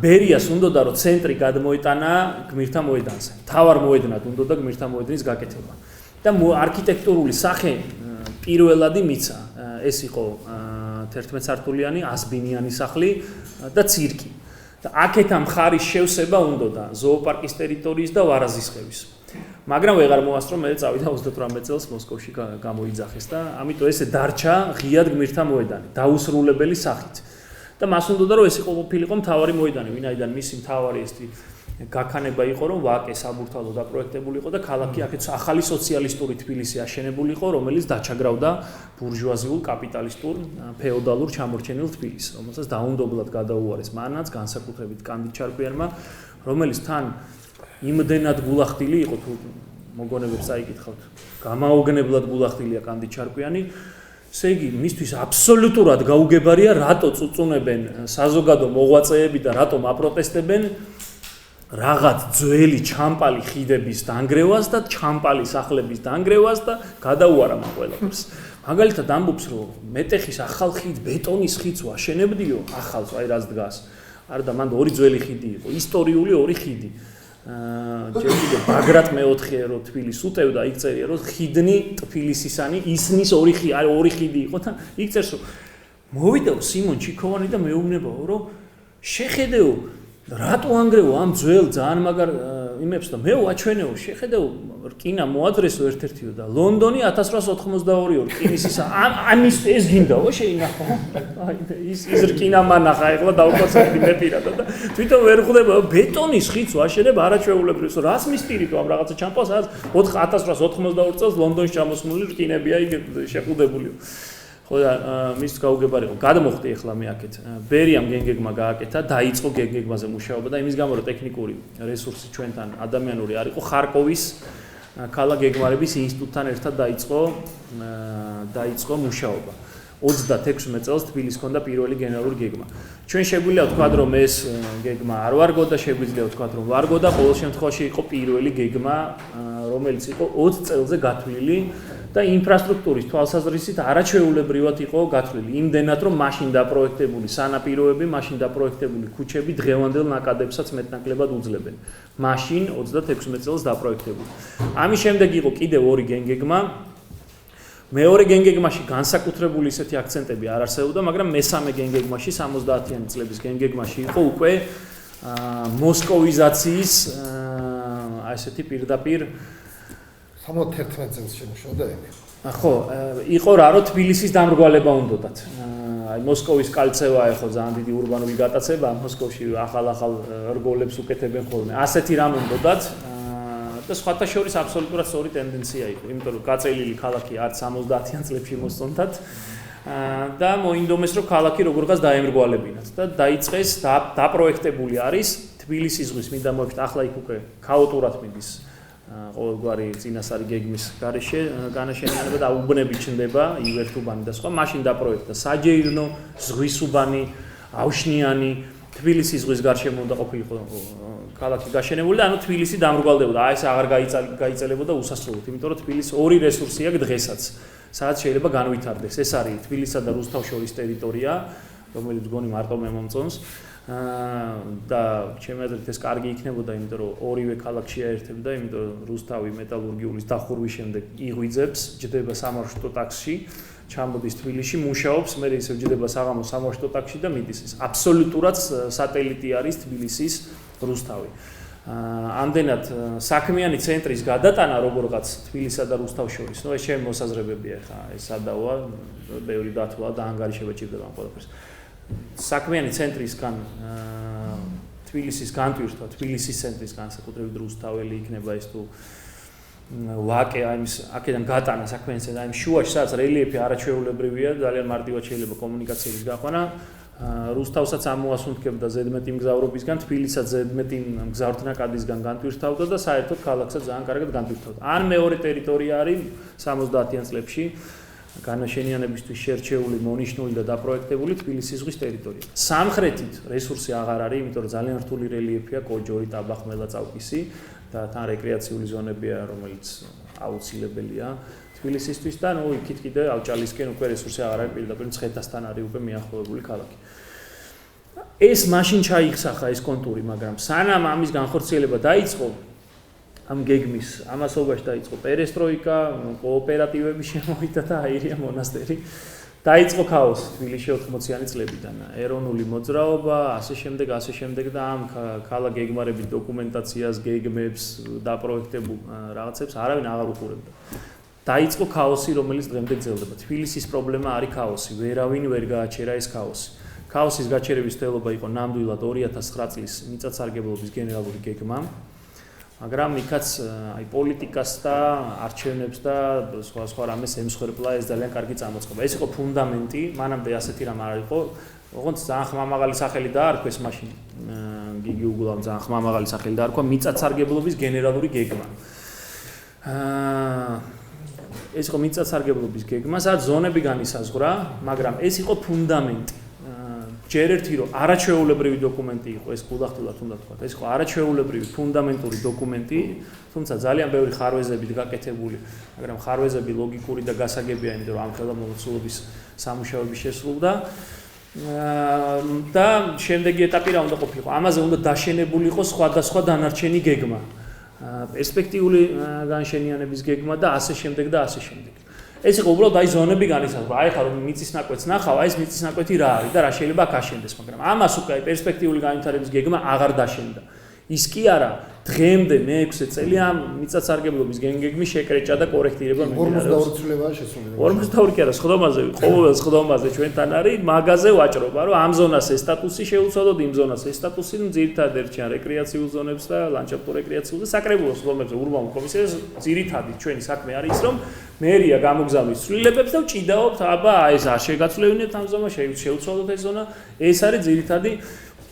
A: ბერიას უნდოდა რომ ცენტრი გადმოეტანა გმირთა მოედანზე. მთავარ მოედნად უნდოდა გმირთა მოედნის გაკეთება. და არქიტექტურული სახე პირველადი მიცა. ეს იყო 11 სართულიანი ასბინიანი სახლი და ცირკი. და აქეთა მხარის შევსება უნდოდა ზოოპარკის ტერიტორიის და ვარაზისხევის. მაგრამ ვეღარ მოასწრო, მე წავიდა 38 წელს მოსკოვში გამოიძახეს და ამიტომ ესე დარჩა ღიად გმირთა მოედანი, დაუსრულებელი სახით. და მას უნდოდა რომ ეს ყოფილიყო მთავარი მოედანი, ვინაიდან მისი მთავარი გაქანება იყო რომ ვაკე საბურთალო დაპროექტებული იყო და ქალაქი აქეთ ახალი სოციალისტური თბილისი აშენებული იყო რომელიც დაჩაგრავდა ბურჟუაზიულ კაპიტალისტურ ფეოდალურ ჩამორჩენილ თბილისს რომელსაც დაუნდობლად გადაუარეს მანაც განსაკუთრებით კანდიდ ჩარკვიანმა რომელიც თან იმდენად გულახდილი იყო თუ მოგონებებს წაიკითხავთ გამაოგნებლად გულახდილია კანდიდ ჩარკვიანი ესე იგი მისთვის აბსოლუტურად გაუგებარია რატო წუწუნებენ საზოგადო მოღვაწეები და რატომ აპროტესტებენ რაღაც ძველი ჩამპალი ხიდების დანგრევას და ჩამპალი სახლების დანგრევას და გადაუარა მაგ ყველაფერს. მაგალითად ამბობს რომ მეტეხის ახალ ხიდ ბეტონის ხიდს ვაშენებდიო, ახალს აი რაც დგას. არა და მანდ ორი ძველი ხიდი იყო, ისტორიული ორი ხიდი. ჯერ კიდევ ბაგრატ მეოთხე რო თბილისს უტევდა, იქ წერია რომ ხიდნი თბილისისანი ისნის ორი ხიდი იყო და იქ წერს რომ მოვიდაო სიმონ ჩიქოვანი და მეუბნებაო რომ შეხედეო რატო ანგრევო ამ ძველ ძალიან მაგარ იმებს და მე ვაჩვენეო შეხედეო რკინა მოადრესო ერთ-ერთიო და ლონდონი 1882 რკინის ისა ამის ეს გინდაო შეინახო აი ის რკინა მანახა ეხლა დავკოცები მე პირადად და თვითონ ვერ ხვდება ბეტონის ხიდს ვაშენებ არაჩვეულებრივს რას მისტირითო ამ რაღაცა ჩამპავს 1882 წელს ლონდონში ჩამოსმული რკინებია იქ შეყუდებულიო ხო და მის გაუგებარი იყო გადმოხდი ახლა მე აქეთ ბერიამ გენგეგმა გააკეთა დაიწყო გენგეგმაზე მუშაობა და იმის გამო რომ ტექნიკური რესურსი ჩვენთან ადამიანური არ იყო ხარკოვის ქალაქ გეგმარების ინსტიტუტთან ერთად დაიწყო მუშაობა 36 წელს თბილისს ჰქონდა პირველი გენერალური გეგმა ჩვენ შეგვიძლია ვთქვათ რომ ეს გეგმა არ ვარგო და შეგვიძლია ვთქვათ რომ ვარგო და ყოველ შემთხვევაში იყო პირველი გეგმა რომელიც იყო 20 წელზე გათვლილი და ინფრასტრუქტურის თვალსაზრისით არაჩვეულებრივად იყო გათვლილი იმდენად რომ მაშინ დაპროექტებული სანაპიროები, მაშინ დაპროექტებული ქუჩები დღევანდელ ნაკადებსაც მეტნაკლებად უძლებენ. მაშინ 36 წელს დაპროექტებული. ამის შემდეგ იყო კიდევ ორი გენგეგმა. მეორე გენგეგმაში განსაკუთრებული ისეთი აქცენტები არ არსებობდა, მაგრამ მესამე გენგეგმაში 70-იანი წლების გენგეგმაში იყო უკვე მოსკოვიზაციის ესეთი პირდაპირ
B: 71 წელს შემოშოდა ეგ.
A: ხო, იყო რა რომ თბილისის დამრგვალება უნდათ. აი მოსკოვის კალცევა ეხო ძალიან დიდი ურბანული გატაცება, მოსკოვში ახალ რგოლებს უკეთებენ ხოლმე. ასეთი რამ უნდათ და სხვათა შორის აბსოლუტურად სწორი ტენდენცია იყო, იმიტომ რომ გაწელილი ქალაქი არც 70-იან წლებში მოსწონდათ და მოინდომეს რომ ქალაქი როგორღაც დაემრგვალებინათ და დაიწყეს დაპროექტებული არის თბილისის ზღვის მიდამოებში ახლა იქ უკვე ქაოტურად მიდის ყოველგვარი წინასწარი გეგმის გარეშე განაშენიანება და უბნები ჩნდება ივერთუბანი და სხვა მაშინ დაპროექტდა საჯეირნო ზღვისუბანი ავშნიანი თბილისის ზღვის გარშემო უნდა ყოფილიყო ქალაქი გაშენებული და ანუ თბილისი დამრგვალდებოდა აი ეს აღარ გაიწელებოდა უსასრულოდ იმიტომ რომ თბილისს ორი რესურსი აქვს დღესაც სადაც შეიძლება განვითარდეს ეს არის თბილისსა და რუსთავის ტერიტორია რომელიც გონი მარტო მე მომწონს და ჩემი აზრით ეს კარგი იქნებოდა იმიტომ რომ ორივე ქალაქი შეერთებდა იმიტომ რომ რუსთავი მეტალურგიულის დახურვის შემდეგ იღვიძებს ჯდება სამარშრუტო ტაქსში ჩამოდის თბილისში მუშაობს მე ისევ ჯდება საღამოს სამარშრუტო ტაქსში და მიდის ეს აბსოლუტურად სატელიტი არის თბილისის რუსთავი ამდენად საქმიანი ცენტრის გადატანა როგორღაც თბილისსა და რუსთავს შორის ნუ ეს ჩემი მოსაზრებებია ხა ეს სადაოა ბევრი დათვლა და ანგარიშება ჭირდება ამ ყველაფერს საქმიანი ცენტრისგან თბილისის განტვირთვა თბილისის ცენტრის განსაკუთრებით რუსთაველი იქნება ეს თუ ვაკე აიმის აქედან გატანა საქმიანი ცენტრი აიმ შუაში სადაც რელიეფი არაჩვეულებრივია ძალიან მარტივად შეიძლება კომუნიკაციების გაყვანა რუსთავსაც ამოასუნთქებდა ზედმეტი მგზავრობისგან თბილისსაც ზედმეტი მგზავრთნაკადისგან განტვირთავდა და საერთოდ ქალაქსაც ძალიან კარგად განტვირთავდა ან მეორე ტერიტორია არის 70-იან წლებში განაშენიანებისთვის შერჩეული მონიშნული და დაპროექტებული თბილისის ზღვის ტერიტორია. სამხრეთით რესურსი აღარ არის, იმიტომ რომ ძალიან რთული რელიეფია, კოჯორი, ტაბახმელა, წავკისი და თან რეკრეაციული ზონებია, რომელიც აუცილებელია თბილისისთვის და ნუ იქით კიდე ავჭალისკენ უკვე რესურსი აღარ არის, პირდაპირ მცხეთასთან არის უკვე მიახლოებული ქალაქი. ეს მაშინ ჩაიხსახა ეს კონტური, მაგრამ სანამ ამის განხორციელება დაიწყო ამ გეგმის ამასობაში დაიწყო პერესტროიკა, კოოპერატივები შემოვიდა და აირია მონასტერი. დაიწყო ქაოსი თბილისში 80-იანი წლებიდან. ეროვნული მოძრაობა, ასე შემდეგ და ამ ქალაქ გეგმარების დოკუმენტაციას, გეგმებს, დაპროექტებულ რაღაცებს არავინ აღარ უყურებდა. დაიწყო ქაოსი, რომელიც დღემდე გრძელდება. თბილისის პრობლემა არის ქაოსი. ვერავინ ვერ გააჩერა ეს ქაოსი. ქაოსის გაჩერების მცდელობა იყო ნამდვილად 2009 წლის მიწათსარგებლობის გენერალური გეგმა. მაგრამ იქაც აი პოლიტიკას და არჩევნებს და სხვა რამეს ემსხვერპლა ეს ძალიან კარგი წამოწყება. ეს იყო ფუნდამენტი, მანამდე ასეთი რამ არ იყო. ოღონდ ძალიან ხმამაღალი სახელი დაარქვეს მაშინ გიგი უგულავ ძალიან ხმამაღალი სახელი დაარქვა მიწათსარგებლობის გენერალური გეგმა. ეს იყო მიწათსარგებლობის გეგმა, სადაც ზონები განისაზღვრა, მაგრამ ეს იყო ფუნდამენტი. ჯერ ერთი რომ არაჩვეულებრივი დოკუმენტი იყო ეს გულახდილად უნდა თქვა. ეს იყო არაჩვეულებრივი ფუნდამენტური დოკუმენტი, თუმცა ძალიან ბევრი ხარვეზებით გაკეთებული, მაგრამ ხარვეზები ლოგიკური და გასაგებია, იმიტომ რომ ამ ხელა მოცულობის სამუშაოები შესრულდა. და შემდეგი ეტაპი რა უნდა ყოფილიყო? ამაზე უნდა დაშენებულიყო სხვადასხვა დანარჩენი გეგმა. პერსპექტიული განშენიანების გეგმა და ასე შემდეგ და ასე შემდეგ. ეს იყო უბრალოდ აი ზონები განისაზღვრა. აი ხა რომ მიწის ნაკვეთს ნახავ, აი ეს მიწის ნაკვეთი რა არის და რა შეიძლება აქ აშენდეს, მაგრამ ამას უკვე აი პერსპექტიული განვითარების გეგმა აღარ დაშენდა. ის კი არა, დღემდე მე-6 წელი ამ მიწათსარგებლობის გეგმის შეკრეჭა და კორექტირება
B: მიმდინარეობს. 42 წლებაა შესული.
A: 42 კი არა, სხდომაზე, ყოველ სხდომაზე ჩვენთან არის მაგაზე ვაჭრობა, რომ ამ ზონას ეს სტატუსი შეუცვალოთ, იმ ზონას ეს სტატუსი, ну, ძირითადად ერჩიან რეკრეაციულ ზონებს და ლანდშაფტურ რეკრეაციულ და საკრებულო სხდომებზე ურბანულ კომისიას ძირითადი ჩვენი საქმე არის ის, რომ მერია გამოგზავნის ცვლილებებს და ვჭიდაობთ, აბა, ეს არ შეგაცვლებინებთ ამ ზონას, შეუცვალოთ ეს ზონა, ეს არის ძირითადი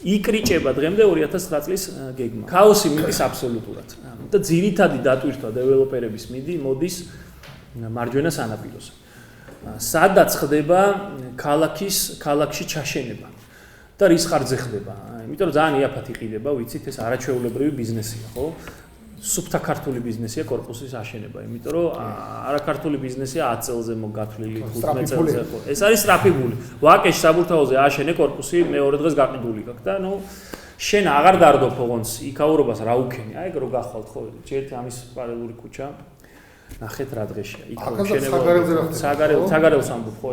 A: იკრიჭება დღემდე 2009 წლის გეგმა. ქაოსი მიდის აბსოლუტურად. და ძირითადი დატვირთვა დეველოპერების მოდის მარჯვენა სანაპიროზე. სადაც ხდება ქალაქში ჩაშენება და რის ხარჯზე ხდება. იმიტომ რომ ძალიან იაფად იყიდება, ვიცით, ეს არაჩვეულებრივი ბიზნესია, ხო? სუფთა ქართული ბიზნესია კორპუსის აშენება, იმიტომ რომ არაქართული ბიზნესია 10 წელზე მოგათვლილი, 15 წელზე ხო. ეს არის სტრაფიგული. ვაკეში საბურთალოზე აშენე კორპუსი მეორე დღეს გაყიდული გაქვს და ნუ შენ აღარ დარდობ ოღონდ იქაურობას რა უქენი. აი ეგ რო გახვალთ ხო, ჯერთ ამის პარალელური ქუჩა ნახეთ რა დღეშია. იქ საგარელს ამბობ ხო,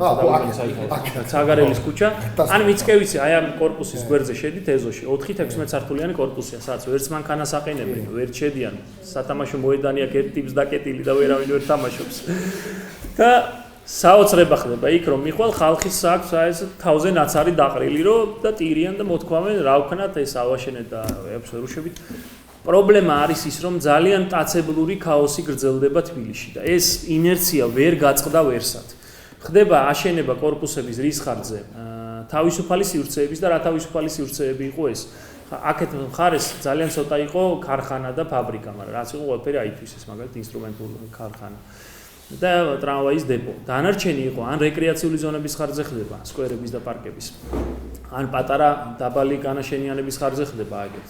A: საგარელის ქუჩა. ან მიცკევიცი, აი ამ კორპუსის გვერდზე შედით ეზოში 4-16 სართულიანი კორპუსია, სადაც ვერც მანქანას აყენებენ, ვერ შედიან. სათამაშო მოედანი აქ ერთ ტიპს დაკეტილი და ვერავინ ვერ თამაშობს. და საოცრება ხდება იქ რომ მიხვალ ხალხის აქვს აი ეს თავზე ნაცარი დაყრილი რომ და ტირიან და მოთქვამენ რა ვქნათ ეს ავაშენეთ და ეფს რუშებით. პრობლემა არის ის, რომ ძალიან მტაცებლური ქაოსი გრძელდება თბილისში და ეს ინერცია ვერ გაწყდა ვერსად. ხდება აშენება კორპუსების რის ხარჯზე, თავისუფალი სივრცეების და რა თავისუფალი სივრცეები იყო ეს. აქეთ მხარეს ძალიან ცოტა იყო ქარხანა და ფაბრიკა, მაგრამ რაც იყო ყველაფერი აითვის ეს მაგალითად ინსტრუმენტული ქარხანა. და ტრამვაის დეპო. დანარჩენი იყო ან რეკრეაციული ზონების ხარჯზე ხდება, სკვერების და პარკების. ან პატარა დაბალი განაშენიანების ხარჯზე ხდება, აგერ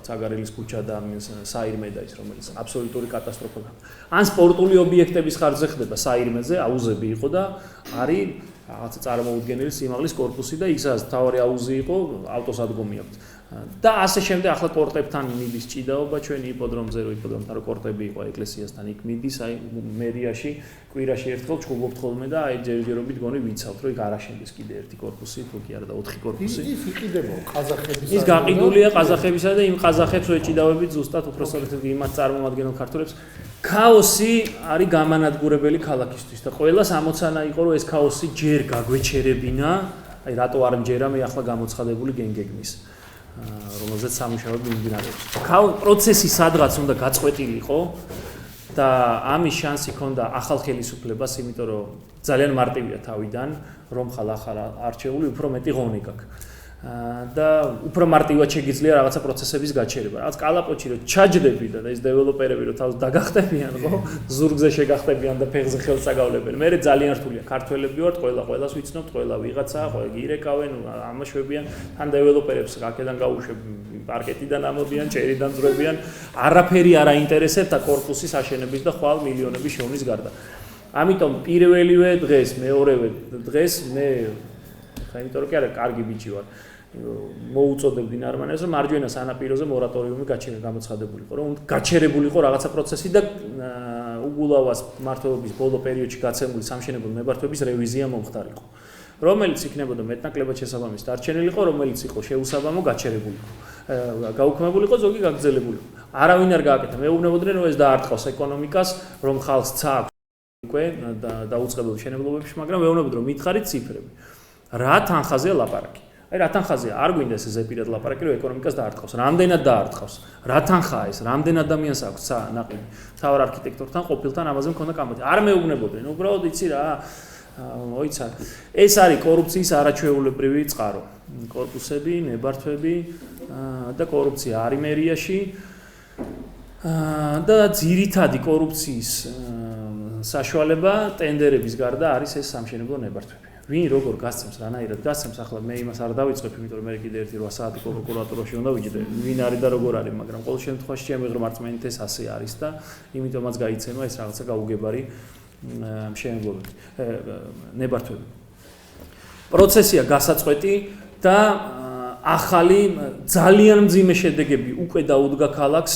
A: საგარელის ქუჩა და საირმე და ის რომელიც აბსოლუტური კატასტროფა. ან სპორტული ობიექტების ხარჯზე ხდება საირმეზე, აუზები იყო და არის რაღაცა წარმოუდგენელი სიმაღლის კორპუსი და იქაც თავარი აუზი იყო, ავტოსადგომი აქვს. და ასე შემდეგ ახლა კორტებთან მიდის ჭიდაობა ჩვენი იპოდრომზე, რომ იპოდრომთან რო კორტები იყო ეკლესიასთან იქ მიდის, აი მერიაში კვირაში ერთხელ ჩხუბობთ ხოლმე და აი ჯერჯერობით გონი ვიცავთ, რომ იქ არ აშენდეს კიდე ერთი კორპუსი, თუ კი არა და 4 კორპუსი.
B: ის იყიდება ყაზახებისა.
A: ის გაყიდულია ყაზახებისა და იმ ყაზახებს რო ეჭიდავებით ზუსტად უпроსტად იმას წარმომადგენელ ქართველებს. ქაოსი არის გამანადგურებელი ქალაქისთვის და ყველას ამოცანა იყო, რომ ეს ქაოსი ჯერ გაგვეჩერებინა, აი რატო არ მჯერა მე ახლა გამოცხადებული გენგეგმის. რომელზეც სამუშაოები მიმდინარეობს. პროცესი სადღაც უნდა გაწყვეტილიყო და ამის შანსი ჰქონდა ახალ ხელისუფლებას, იმიტომ რომ ძალიან მარტივია თავიდან, რომ ახალ არჩეული უფრო მეტი ღონე გაქვს. და უფრო მარტივად შეგიძლია რაღაცა პროცესების გაჩერება. რაღაც კალაპოჩი რომ ჩაჯდები და ეს დეველოპერები რომ თავს დაგახტებიან, ხო? ზურგზე შეგახტებიან და ფეხზე ხელს წაგავლებენ. მე ძალიან რთულია. ქართველები ვართ, ყველას ვიცნობთ, ყველა ვიღაცა, ყველა გირეკავენ, ამაშვებიან, თან დეველოპერებს აქედან გაუშვებენ, პარკეტიდან ამოდიან, ჭერიდან ძრებიან. არაფერი არ აინტერესებთ კორპუსის აშენების და ხვალ მილიონების შოვნის გარდა. ამიტომ პირველივე დღეს, მეორევე დღეს მე იმიტომ რომ კი არა კარგი ბიჭი ვარ. მოუწოდებდი ნარმანეს რომ მარჯვენა სანაპიროზე მორატორიუმი გამოცხადებულიყო, რომ გაჩერებულიყო რაღაცა პროცესი და უგულავას მმართველობის ბოლო პერიოდში გაცემული სამშენებლო ნებართვების რევიზია მომხდარიყო, რომელიც იქნებოდა მეტნაკლებად შესაბამისი დარჩენილიყო, რომელიც იყო შეუსაბამო გაჩერებულიყო, გაუქმებულიყო, ზოგი გაგრძელებულიყო. არავინ არ გააკეთა. მეუბნებოდნენ რომ ეს დაარტყავს ეკონომიკას, რომ ხალხს წააქვს უკვე დაუწყებელ მშენებლობებში, მაგრამ მეუბნებოდნენ რომ მითხარით ციფრები. რა თანხაზეა ლაპარაკი? აი რა თანხაზეა, არ გვინდა ეს ზეპირად ლაპარაკი, რომ ეკონომიკას დაარტყავს. რამდენად დაარტყავს? რა თანხაა ეს? რამდენ ადამიანს აქვს ნაყინი? თავარ არქიტექტორთან ყოფილთან ამაზე მქონდა კამათი. არ მეუბნებოდნენ, უბრალოდ იცი რა, მოიცან. ეს არის კორუფციის არაჩვეულებრივი წყარო. კორპუსები, ნებართვები და კორუფცია არის მერიაში. და ძირითადი კორუფციის საშუალება ტენდერების გარდა არის ეს სამშენებლო ნებართვები. ვინ როგორ გასცემს, რანაირად გასცემს, ახლა მე იმას არ დავიწყებ, იმიტომ რომ მე კიდე ერთი 8 საათი პროკურატურაში უნდა ვიჯდე, ვინ არის და როგორ არის, მაგრამ ყოველ შემთხვევაში ჩემი ღრმარწმენით ეს ასე არის და იმიტომაც გაიცემა ეს რაღაცა გაუგებარი მშენებლობები, ნებართვები. პროცესია გასაწყვეტი და ახალი ძალიან მძიმე შედეგები უკვე დაუდგა ქალაქს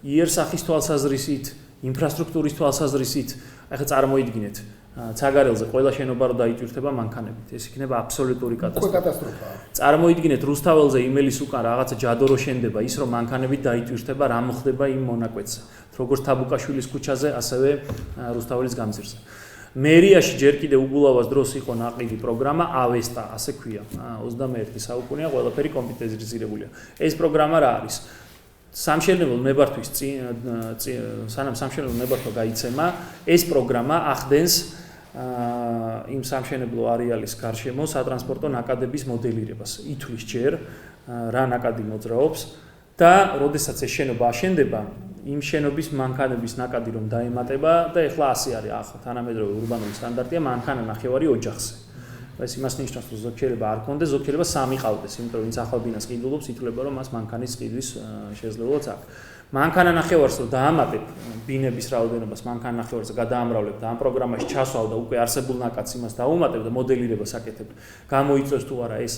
A: იერსახის თვალსაზრისით, ინფრასტრუქტურის თვალსაზრისით, ახლა წარმოიდგინეთ ცაგარელზე ყველა შენობა რო დაიტვირთება მანქანებით. ეს იქნება აბსოლუტური
B: კატასტროფაა.
A: წარმოიდგინეთ რუსთაველზე იმელის უკან რაღაცა ჯადორო შენდება ის რომ მანქანებით დაიტვირთება, რა მოხდება იმ მონაკვეთზე. როგორც თაბუკაშვილის ქუჩაზე, ასევე რუსთაველის გამზირზე. მერიაში ჯერ კიდევ უგულავას დროს იყო ნაყიდი პროგრამა ავესტა, ასე ქვია. 21 საუკუნეა, ყველაფერი კომპიუტერიზირებულია. ეს პროგრამა რა არის? სამშენებლო ნებართვის სანამ სამშენებლო ნებართვა გაიცემა, ეს პროგრამა ახდენს იმ სამშენებლო არეალის გარშემო სატრანსპორტო ნაკადების მოდელირებას. ითვლის ჯერ რა ნაკადი მოძრაობს და როდესაც ეს შენობა აშენდება, იმ შენობის მანქანების ნაკადი რომ დაემატება და ეხლა ასე არის ახლა თანამედროვე ურბანული სტანდარტია მანქანა ნახევარი ოჯახზე. ეს იმას ნიშნავს, რომ ზოგჯერება არ კონდეს, ზოგჯერება სამი ყავდეს, იმიტომ რომ ვინც ახალ ბინას ყიდულობს, ითვლება რომ მას მანქანის ყიდვის შესაძლებლობაც აქვს. მანქანა ნახევარს რომ დაამატებ ბინების რაოდენობას მანქანა ნახევარზე გადაამრავლებ და ამ პროგრამაში ჩასვალ და უკვე არსებულ ნაკადს იმას დაუმატებ და მოდელირებას აკეთებ, გამოიწვევს თუ არა ეს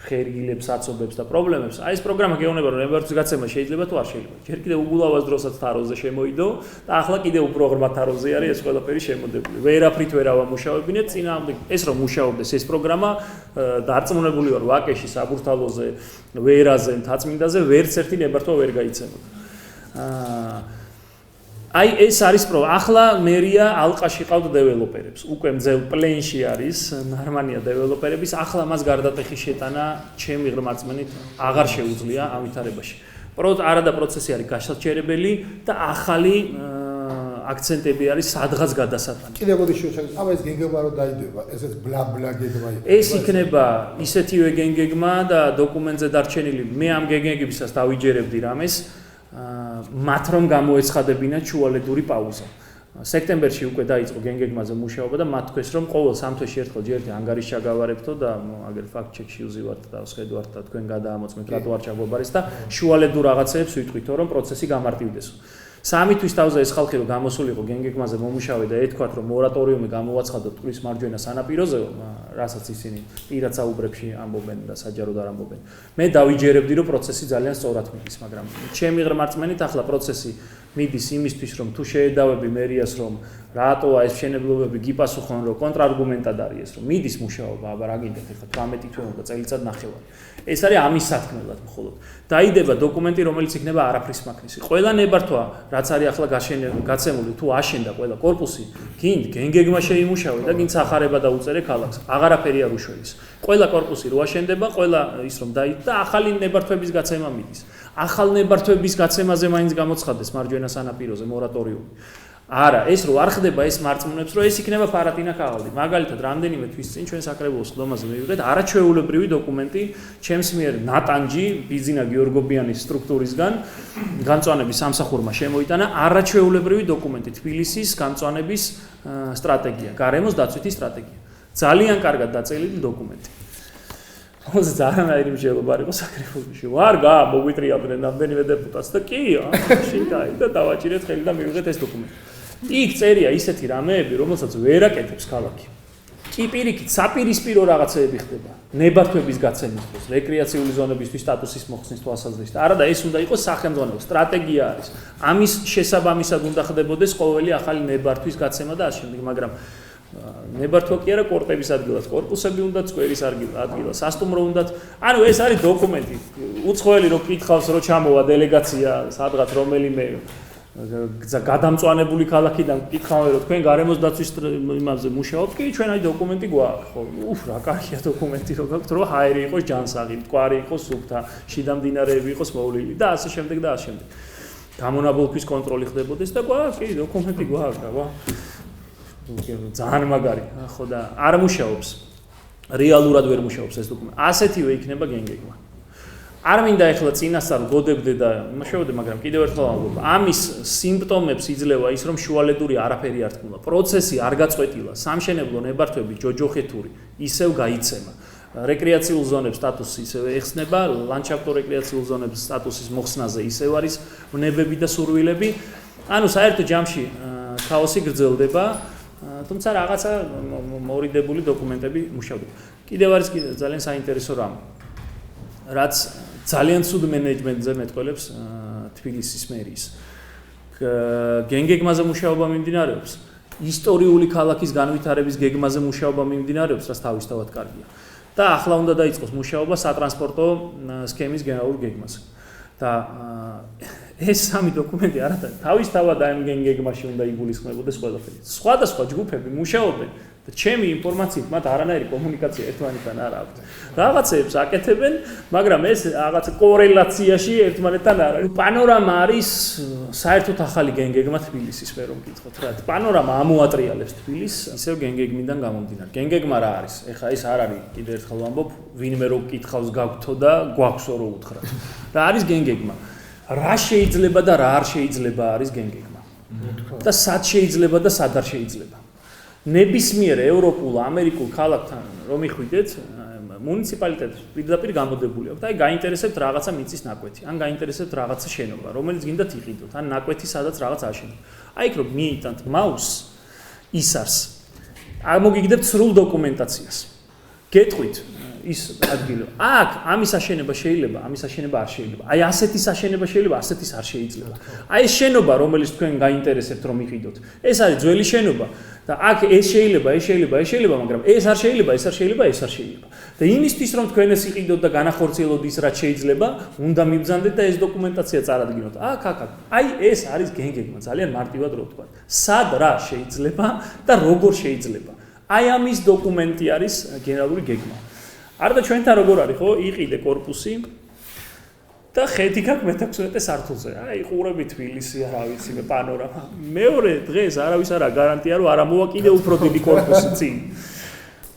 A: ხერგილებს, აცობებს და პრობლემებს. აი ეს პროგრამა გეუბნება რომ ნებართვის გაცემა შეიძლება თუ არ შეიძლება. ჯერ კიდევ უგულავას დროსაც თაროზე შემოიდო და ახლა კიდევ უფრო ღრმა თაროზე არის ეს ყველაფერი შემოდებული. ვერაფრით ვერ ავამუშავებინეთ, წინააღმდეგ ეს რომ მუშაობდეს ეს პროგრამა დარწმუნებული ვარ ვაკეში, საბურთალოზე, ვერაზე, მთაწმინდაზე ვერც ერთი ნებართვა ვერ გაიცემოდა. აი ეს არის ახლა მერია ალყაში ყავთ დეველოპერებს. უკვე მძელ პლენში არის ნარმანია დეველოპერების, ახლა მას გარდატეხი შეტანა ჩემი ღრმარწმენით აღარ შეუძლია ამ ვითარებაში. არადა პროცესი არის გასაჩერებელი და ახალი აქცენტები არის სადღაც გადასატანი.
B: კიდევ მოდი შევჩერდეთ, აბა ეს გენგეგმა რო დაიდება, ესეც ბლა გეგმა იყო.
A: ეს იქნება ისეთივე გენგეგმა და დოკუმენტზე დარჩენილი. მე ამ გენგეგებისას დავიჯერებდი რამეს მათ რომ გამოეცხადებინათ შუალედური პაუზა. სექტემბერში უკვე დაიწყო გენგეგმაზე მუშაობა და მათ თქვეს რომ ყოველ 3 თვეში ერთხელ ჯერ ანგარიშს ჩაგავარებთო და აგერ ფაქტ ჩეკში უზივართ და ვსხედავთ და თქვენ გადაამოწმეთ რატო არ ჩაგვაბარეს და შუალედურ რაღაცეებს ვიტყვითო რომ პროცესი გამარტივდესო. 3 თვის თავზე ეს ხალხი რომ გამოსულიყო გენგეგმაზე მომუშავე და ეთქვათ რომ მორატორიუმი გამოვაცხადოთ ტყვის მარჯვენა სანაპიროზე, რასაც ისინი პირად საუბრებში ამბობენ და საჯაროდ არ ამბობენ. მე დავიჯერებდი რომ პროცესი ძალიან სწორად მიდის, მაგრამ ჩემი ღრმარწმენით ახლა პროცესი მიდის იმისთვის რომ თუ შეედავები მერიას რომ რატოა ეს მშენებლობები გიპასუხონ რომ კონტრარგუმენტად არის ეს რომ მიდის მუშაობა, აბა რა გინდათ ახლა 18 თვე უნდა წელიწად ნახევარი. ეს არის ამის სათქმელად მხოლოდ. დაიდება დოკუმენტი რომელიც იქნება არაფრის მაქნისი. ყველა ნებართვა რაც არის ახლა გაცემული თუ აშენდა ყველა კორპუსი, გინდ გენგეგმა შეიმუშავე და გინდ სახარება დაუწერე ქალაქს. აღარაფერი არ უშველის. ყველა კორპუსი რო აშენდება, ყველა ის რომ და ახალი ნებართვების გაცემა მიდის. ახალ ნებართვების გაცემაზე მაინც გამოცხადდეს მარჯვენა სანაპიროზე მორატორიუმი. არა, ეს რო არ ხდება, ეს მარწმუნებს რომ ეს იქნება ფარატინა ქაღალდი. მაგალითად, რამდენიმე თვის წინ ჩვენ საკრებულოს ხდომაზე მივიღეთ არაჩვეულებრივი დოკუმენტი ჩემს მიერ ნატანჯი ბიზინა გიორგობიანის სტრუქტურისგან გამწვანების სამსახურმა შემოიტანა არაჩვეულებრივი დოკუმენტი თბილისის გამწვანების სტრატეგია, გარემოს დაცვითი სტრატეგია. ძალიან კარგად დაწერილი დოკუმენტი. ეს არანაირი მსჯელობა არ იყო საკრებულოში. ვარ მოგვიტრიალდნენ რამდენიმე დეპუტატს და კი, შინ დაი და დავაჭირეთ ხელი და მივიღეთ ეს დოკუმენტი. იქ წერია ისეთი რამეები, რომელსაც ვერ აკეთებს ქალაქი. კი პირიქით, საპირისპირო რაღაცეები ხდება. ნებართვების გაცემის დროს, რეკრეაციული ზონებისთვის სტატუსის მოხსნის თვალსაზრისით. არა და ეს უნდა იყოს სახელმწიფო სტრატეგია არის. ამის შესაბამისად უნდა ხდებოდეს ყოველი ახალი ნებართვის გაცემა და ასე შემდეგ, მაგრამ ნებართვა კი არა კორტების ადგილას, კორპუსები უნდა სკვერის ადგილას, სასტუმრო უნდა. ანუ ეს არის დოკუმენტი. უცხოელი რო კითხავს, რო ჩამოვა დელეგაცია, სადღაც რომელიმე გადამწვანებული ქალაქიდან გითხავენ რომ თქვენ გარემოს დაცვის იმაზე მუშაობთ კი ჩვენ აი დოკუმენტი გვაქვს ხო უფ რა კარგია დოკუმენტი რო გაქვთ რომ ჰაერი იყოს ჯანსაღი მტკვარი იყოს სუფთა შიდა მდინარეები იყოს მოვლილი და ასე შემდეგ და ასე შემდეგ გამონაბოლქვის კონტროლი ხდებოდეს და გვაქვს კი დოკუმენტი გვაქვს რა ძალიან მაგარი ხო და არ მუშაობს რეალურად ვერ მუშაობს ეს დოკუმენტი ასეთივე იქნება გენგეგმა არ მინდა ეხლა წინასწარ გოდებდე და მაშავდე მაგრამ კიდევ ერთხელ ვამბობ ამის სიმპტომებს იძლევა ის რომ შუალედური არაფერი არ თქმულა პროცესი არ გაწყვეტილა სამშენებლო ნებართვები ჯოჯოხეთური ისევ გაიცემა რეკრეაციულ ზონებს სტატუსი ისევ ეხსნება ლანდშაფტო რეკრეაციულ ზონებს სტატუსის მოხსნაზე ისევ არის ვნებები და სურვილები ანუ საერთო ჯამში ქაოსი გრძელდება თუმცა რაღაცა მორიდებული დოკუმენტები მუშავდება კიდევ არის ძალიან საინტერესო რამ რაც ძალიან ცუდ მენეჯმენტზე მეტყველებს თბილისის მერიის. გენგეგმაზე მუშაობა მიმდინარეობს, ისტორიული ქალაქის განვითარების გეგმაზე მუშაობა მიმდინარეობს, რაც თავისთავად კარგია. და ახლა უნდა დაიწყოს მუშაობა სატრანსპორტო სქემის გენერალურ გეგმაზე. და ეს სამი დოკუმენტი არადა თავისთავად ამ გენგეგმაში უნდა იგულისხმებოდეს ყველაფერი. სხვადასხვა ჯგუფები მუშაობენ და ჩემი ინფორმაციით მათ არანაირი კომუნიკაცია ერთმანეთთან არ აქვს. რაღაცებს აკეთებენ, მაგრამ ეს რაღაც კორელაციაში ერთმანეთთან არ არის. პანორამა არის საერთოდ ახალი გენგეგმა თბილისის მე რომ გითხოთ რა. პანორამა ამოატრიალებს თბილისს ისევ გენგეგმიდან გამომდინარე. გენგეგმა რა არის? ეხლა ეს არ არის კიდევ ერთხელ ვამბობ, ვინმე რო გკითხავს გაგვთო და გვაქვსო რო უთხრათ. რა არის გენგეგმა? რა შეიძლება და რა არ შეიძლება არის გენგეგმა. და სად შეიძლება და სად არ შეიძლება. ნებისმიერ ევროპულ, ამერიკულ ქალაქთან რომ მიხვიდეთ, მუნიციპალიტეტს პირდაპირ გამოდებული აქვს და აი გაინტერესებთ რაღაცა მიწის ნაკვეთი, ან გაინტერესებთ რაღაცა შენობა, რომელიც გინდათ იყიდოთ, ან ნაკვეთი სადაც რაღაც აშენოთ. აი იქ რომ მიიტანთ მაუსს, ისარს, მოგიგდებთ სრულ დოკუმენტაციას. გეტყვით ის ადგილი. აქ ამის აშენება შეიძლება, ამის აშენება არ შეიძლება. აი ასეთის აშენება შეიძლება, ასეთის არ შეიძლება. აი ეს შენობა, რომელიც თქვენ გაინტერესებთ რომ იყიდოთ, ეს არის ძველი შენობა და აქ ეს შეიძლება, ეს შეიძლება, ეს შეიძლება, მაგრამ ეს არ შეიძლება, ეს არ შეიძლება, ეს არ შეიძლება. და იმისთვის რომ თქვენ ეს იყიდოთ და განახორციელოთ ის რაც შეიძლება, უნდა მიბრძანდეთ და ეს დოკუმენტაცია წარადგინოთ. აქ. აი ეს არის გენგეგმა, ძალიან მარტივად რო ვთქვა. სად რა შეიძლება და როგორ შეიძლება. აი ამის დოკუმენტი არის გენერალური გეგმა. არდა ჩვენთან როგორ არის ხო? იყიდე корпуსი და ხედი გაქვს მე-16 სართულზე. აი ყურები თბილისი, რა ვიცი, პანორამა. მეორე დღეს არავის არა გარანტია რომ არ ამოვაკიდე უფრო დიდი корпуსი წინ.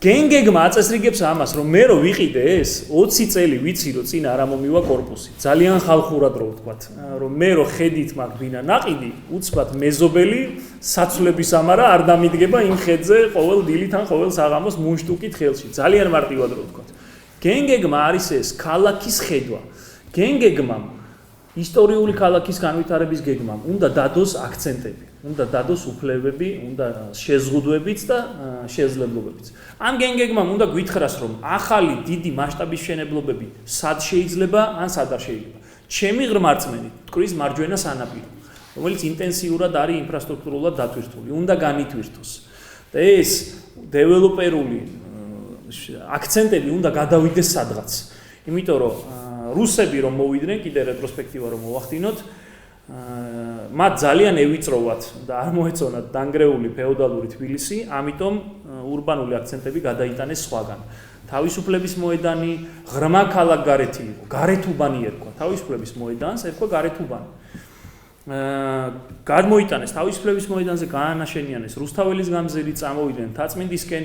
A: გენგეგმა აწესრიგებს ამას რომ მე რო ვიყიდე ეს 20 წელი ვიცი რომ წინ არ ამომივა корпуსი. ძალიან ხალხურად რო ვთქვათ, რომ მე რო ხედით მაქვს ბინა ნაყიდი, უცბად მეზობელი საცვლების ამარა არ დამიდგება იმ ხედზე ყოველ დილით ან ყოველ საღამოს მუნშტუკით ხელში. ძალიან მარტივად რო ვთქვათ. გენგეგმა არის ეს ქალაქის ხედვა. გენგეგმამ ისტორიული ქალაქის განვითარების გეგმამ უნდა დადოს აქცენტები, უნდა დადოს უფლებები, უნდა შეზღუდვებიც და შესაძლებლობებიც. ამ გენგეგმამ უნდა გვითხრას რომ ახალი დიდი მასშტაბის მშენებლობები სად შეიძლება ან სად არ შეიძლება. ჩემი ღრმა რწმენით მტკვრის მარჯვენა სანაპირო, რომელიც ინტენსიურად არის ინფრასტრუქტურულად დატვირთული, უნდა განითვირთოს. და ეს დეველოპერული აქცენტები უნდა გადავიდეს სადღაც. იმიტომ რომ რუსები რომ მოვიდნენ, კიდე რეტროსპექტივა რომ მოვახდინოთ, მათ ძალიან ევიწროვათ და არ მოეწონათ დანგრეული ფეოდალური თბილისი, ამიტომ ურბანული აქცენტები გადაიტანეს სხვაგან. თავისუფლების მოედანი, ღრმა ქალაქგარეთი იყო, გარეთუბანი ერქვა. თავისუფლების მოედანს ერქვა გარეთუბანი. გადმოიტანეს თავისუფლების მოედანზე, გაანაშენიანეს რუსთაველის გამზირი, წამოვიდნენ თაწმინდისკენ,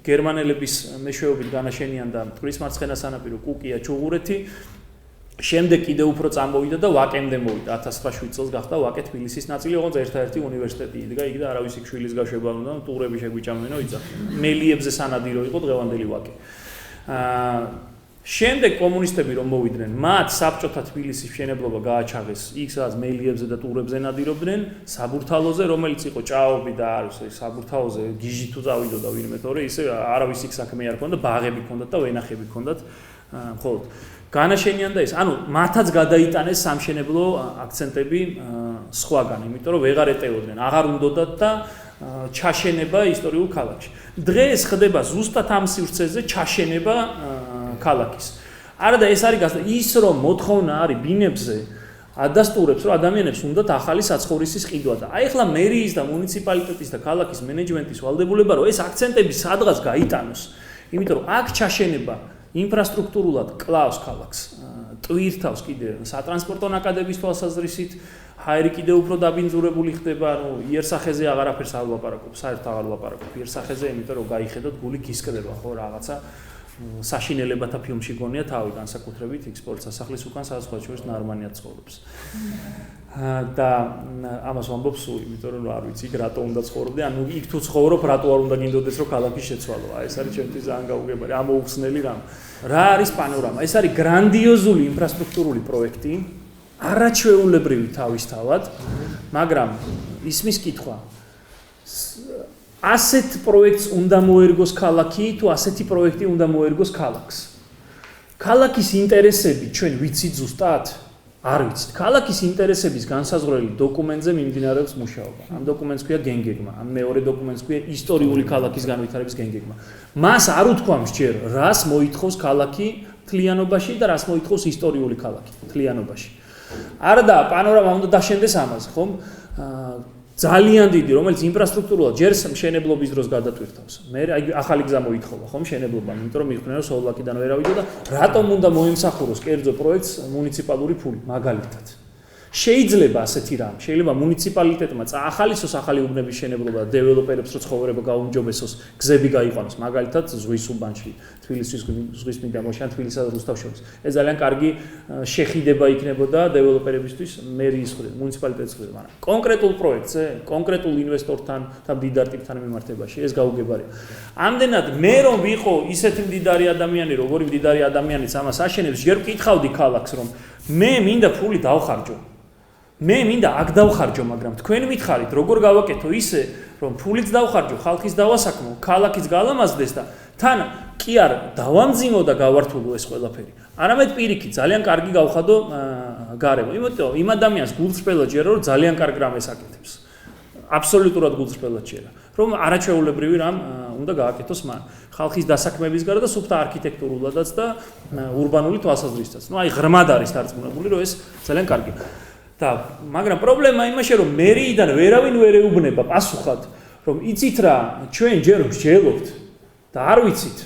A: გერმანელების მეშვეობით განაშენიან და მტკვრის მარცხენა სანაპირო კუკია, ჩუღურეთი. შემდეგ კიდევ უფრო წამოვიდა და ვაკემდე მოვიდა 1907 წელს გახდა ვაკე თბილისის ნაწილი, ოღონდ ერთ-ერთი უნივერსიტეტი იდგა, იქ და არავის იქ შვილის გაშვება უნდა, ტურები შეგვიჭამენო იწა. მელიებზე სანადირო იყო დღევანდელი ვაკე. შემდეგ კომუნისტები რომ მოვიდნენ, მათ საბჭოთა თბილისის მშენებლობა გააჩაღეს იქ სადაც მელიებზე და ტურებზე ნადირობდნენ, საბურთალოზე, რომელიც იყო ჭაობი და არის ეს საბურთალოზე გიჟი თუ წავიდოდა ვინმე თორე ისე არავის იქ საქმე არ ქონდა, ბაღები ქონდათ და ვენახები ქონდათ. მხოლოდ განაშენიან და ეს, ანუ მათაც გადაიტანეს სამშენებლო აქცენტები სხვაგან, იმიტომ რომ ვეღარ ეტეოდნენ, აღარ უნდათ და ჩაშენება ისტორიულ ქალაქში. დღეს ხდება ზუსტად ამ სივრცეზე ჩაშენება ქალაქის. არა და ეს არის ის რომ მოთხოვნა არის ბინებზე ადასტურებს, რომ ადამიანებს უნდათ ახალი საცხოვრისის ყიდვა და აი ახლა მერიის და მუნიციპალიტეტის და ქალაქის მენეჯმენტის ვალდებულება რომ ეს აქცენტები სადღაც გაიტანოს, იმიტომ რომ აქ ჩაშენება ინფრასტრუქტურულად კლავს ქალაქს, ტვირთავს კიდე სატრანსპორტო ნაკადების თვალსაზრისით, ჰაერი კიდე უფრო დაბინძურებული ხდება, იერსახეზე აღარაფერს არ ვლაპარაკობ, საერთოდ აღარ ვლაპარაკობ იერსახეზე, იმიტომ რომ გაიხედოთ გული გისკდება ხო რაღაცა საშინელებათა ფილმში გონია თავი განსაკუთრებით იქ სპორტ სასახლის უკან სადაც სხვა შორის ნარმანია ცხოვრობს. და ამას ვამბობ სულ, იმიტომ რომ არ ვიცი იქ რატო უნდა ცხოვრობდე, ანუ იქ თუ ცხოვრობ, რატო არ უნდა გინდოდეს რომ ქალაქი შეცვალო. აი ეს არის ჩემთვის ძალიან გაუგებარი, ამოუხსნელი რამ. რა არის პანორამა? ეს არის გრანდიოზული ინფრასტრუქტურული პროექტი, არაჩვეულებრივი თავისთავად, მაგრამ ისმის კითხვა ასეთ პროექტს უნდა მოერგოს ქალაქი თუ ასეთი პროექტი უნდა მოერგოს ქალაქს. ქალაქის ინტერესები ჩვენ ვიცით ზუსტად? არ ვიცით. ქალაქის ინტერესების განსაზღვრელი დოკუმენტზე მიმდინარეობს მუშაობა. ამ დოკუმენტს ქვია გენგეგმა, ამ მეორე დოკუმენტს ქვია ისტორიული ქალაქის განვითარების გენგეგმა. მას არ უთქვამს ჯერ, რას მოითხოვს ქალაქი თლიანობაში და რას მოითხოვს ისტორიული ქალაქი თლიანობაში. არა და პანორამა უნდა დაშენდეს ამაზე, ხომ? ძალიან დიდი, რომელიც ინფრასტრუქტურულად ჯერ მშენებლობის დროს გადატვირთავს. მე ახალი გზა მოითხოვა, ხომ, მშენებლობამ, იმიტომ რომ მიხდნენ რომ სოლვაკიდან ვერ ავიდო და რატომ უნდა მოემსახუროს კერძო პროექტს მუნიციპალური ფული, მაგალითად. შეიძლება ასეთი რამ, შეიძლება მუნიციპალიტეტმა წაახალისოს ახალი უბნების მშენებლობა და დეველოპერებს რო ცხოვრება გაუმჯობესოს, გზები გაიყვანოს, მაგალითად ზღვის უბანში, თბილისის ზღვის მიდამოში ან თბილისსა და რუსთავში. ეს ძალიან კარგი შეხიდება იქნებოდა დეველოპერებისთვის მერიის მხრიდან, მუნიციპალიტეტის მხრიდან, მაგრამ კონკრეტულ პროექტზე, კონკრეტულ ინვესტორთან და მდიდარ ტიპთან მიმართებაში ეს გაუგებარია. ამდენად მე რომ ვიყო ისეთი მდიდარი ადამიანი, როგორი მდიდარი ადამიანიც ამას აშენებს, ჯერ ვკითხავდი ქალაქს, რომ მე მინდა ფული დავხარჯო. მე მინდა აქ დავხარჯო, მაგრამ თქვენ მითხარით, როგორ გავაკეთო ისე, რომ ფულიც დავხარჯო, ხალხის დავასაქმო, ქალაქიც გალამაზდეს და თან კი არ დავამძიმო და გავართულო ეს ყველაფერი. არამედ პირიქით, ძალიან კარგი გავხადო გარემო. იმიტომ იმ ადამიანს გულწრფელად ჯერა, რომ ძალიან კარგ რამეს აკეთებს. აბსოლუტურად გულწრფელად ჯერა, რომ არაჩვეულებრივი რამ უნდა გააკეთოს მან. ხალხის დასაქმების გარდა და სუფთა არქიტექტურულადაც და ურბანული თვალსაზრისითაც. ნუ აი ღრმად არის დარწმუნებული, რომ ეს ძალიან კარგია. მაგრამ პრობლემა იმაშია, რომ მერიიდან ვერავინ ვერ ეუბნება პასუხად, რომ იცით რა, ჩვენ ჯერ ვსჯელობთ და არ ვიცით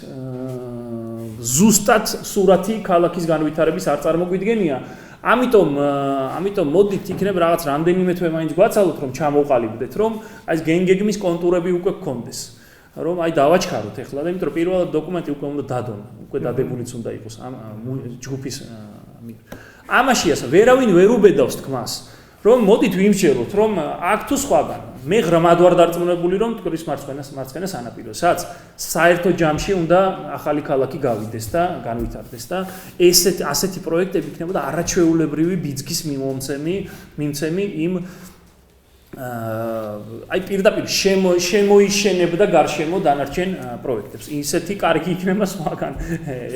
A: ზუსტად სურათი ქალაქის განვითარების არ წარმოგვიდგენია. ამიტომ მოდით იქნებ რაღაც რამდენიმე თვე მაინც გვაცალოთ, რომ ჩამოვყალიბდეთ, რომ აი ეს გენგეგმის კონტურები უკვე გქონდეს. რომ აი დავაჩქაროთ ეხლა და იმიტომ რომ პირველად დოკუმენტი უკვე უნდა დადონ, უკვე დადებულიც უნდა იყოს ამ ჯგუფის ამაში ასე ვერავინ ვერ უბედავს თქმას, რომ მოდით ვიმსჯელოთ, რომ აქ თუ სხვაგან მე ღრმად ვარ დარწმუნებული, რომ მტკვრის მარცხენა სანაპირო, სადაც საერთო ჯამში უნდა ახალი ქალაქი გავიდეს და განვითარდეს და ასეთი პროექტები იქნებოდა არაჩვეულებრივი ბიძგის მიმცემი იმ აი პირდაპირ შემოიშენებდა გარშემო დანარჩენ პროექტებს. ისეთი კარგი იქნება სხვაგან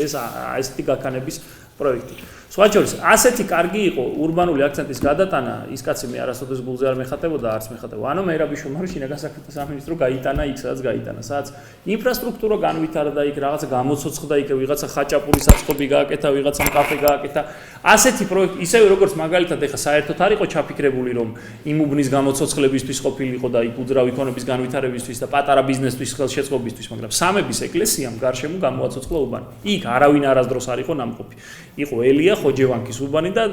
A: ესეთი გაქანების პროექტი. სხვა შორის, ასეთი კარგი იყო ურბანული აქცენტის გადატანა, ის კაცი მე არასოდეს გულზე არ მეხატებოდა, არც მეხატებოდა. ანუ მერაბიშვილმა შინაგან საქმეთა სამინისტრო გაიტანა იქ, სადაც გაიტანა, სადაც ინფრასტრუქტურა განვითარდა იქ, რაღაცა გამოცოცხლდა იქ, ვიღაცა ხაჭაპური საწყობი გააკეთა, ვიღაცა კაფე გააკეთა. ასეთი პროექტი, ისევე როგორც მაგალითად ეხა საერთოდ არ იყო ჩაფიქრებული, რომ იმ უბნის გამოცოცხლებისთვის ყოფილიყო და იქ უძრავი ქონების განვითარებისთვის და პატარა ბიზნესთვის ხელშეწყობისთვის, მაგრამ სამების ეკლესიამ გარშემო გამოაცოცხლა უბანი. იქ არავინ არასდროს არ იყო ნამყოფი. იყო ელია ხოჯევანკის უბანი და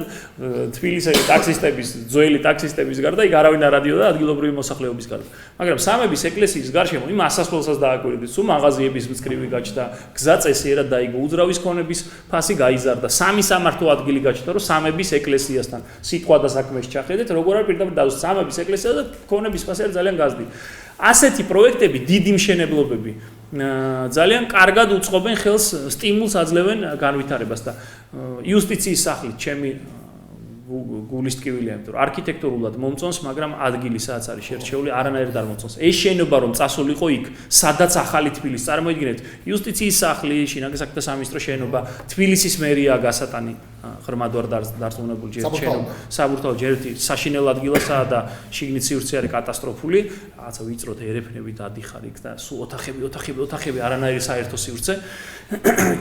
A: თბილისელი ტაქსისტების, ძველი ტაქსისტების გარდა იქ არავინ არ ადიოდა ადგილობრივი მოსახლეობის გარდა. მაგრამ სამების ეკლესიის გარშემო იმ ასასვლელსაც დააკვირდით, სულ მაღაზიების მწკრივი გაჩნდა, გზა წესიერად დაიგო, უძრავის ქონების ფასი გაიზარდა, სამი სამართო ადგილი გაჩნდა, რომ სამების ეკლესიასთან სიტყვა და საქმეში ჩახედეთ, როგორ არის პირდაპირ დავუს სამების ეკლესია და ქონების ფასი არის ძალიან გაზრდი. ასეთი პროექტები, დიდი მშენებლობები ძალიან კარგად უწყობენ ხელს, სტიმულს აძლევენ განვითარებას და იუსტიციის სახლი ჩემი გულის ტკივილია, იმიტომ რომ არქიტექტურულად მომწონს, მაგრამ ადგილი სადაც არის შერჩეული, არანაირად არ მომწონს. ეს შენობა რომ წასულიყო იქ, სადაც ახალი თბილისი, წარმოიდგინეთ, იუსტიციის სახლი, შინაგან საქმეთა სამინისტრო შენობა, თბილისის მერია გასატანი, ღრმად ვარ დარწმუნებული ჯერ შენობა, საბურთალო ჯერ საშინელ ადგილასაა და შიგნით სივრცე არის კატასტროფული, რაღაცა ვიწროთ ერეფნები დადიხარ იქ და სულ ოთახები, არანაირი საერთო სივრცე,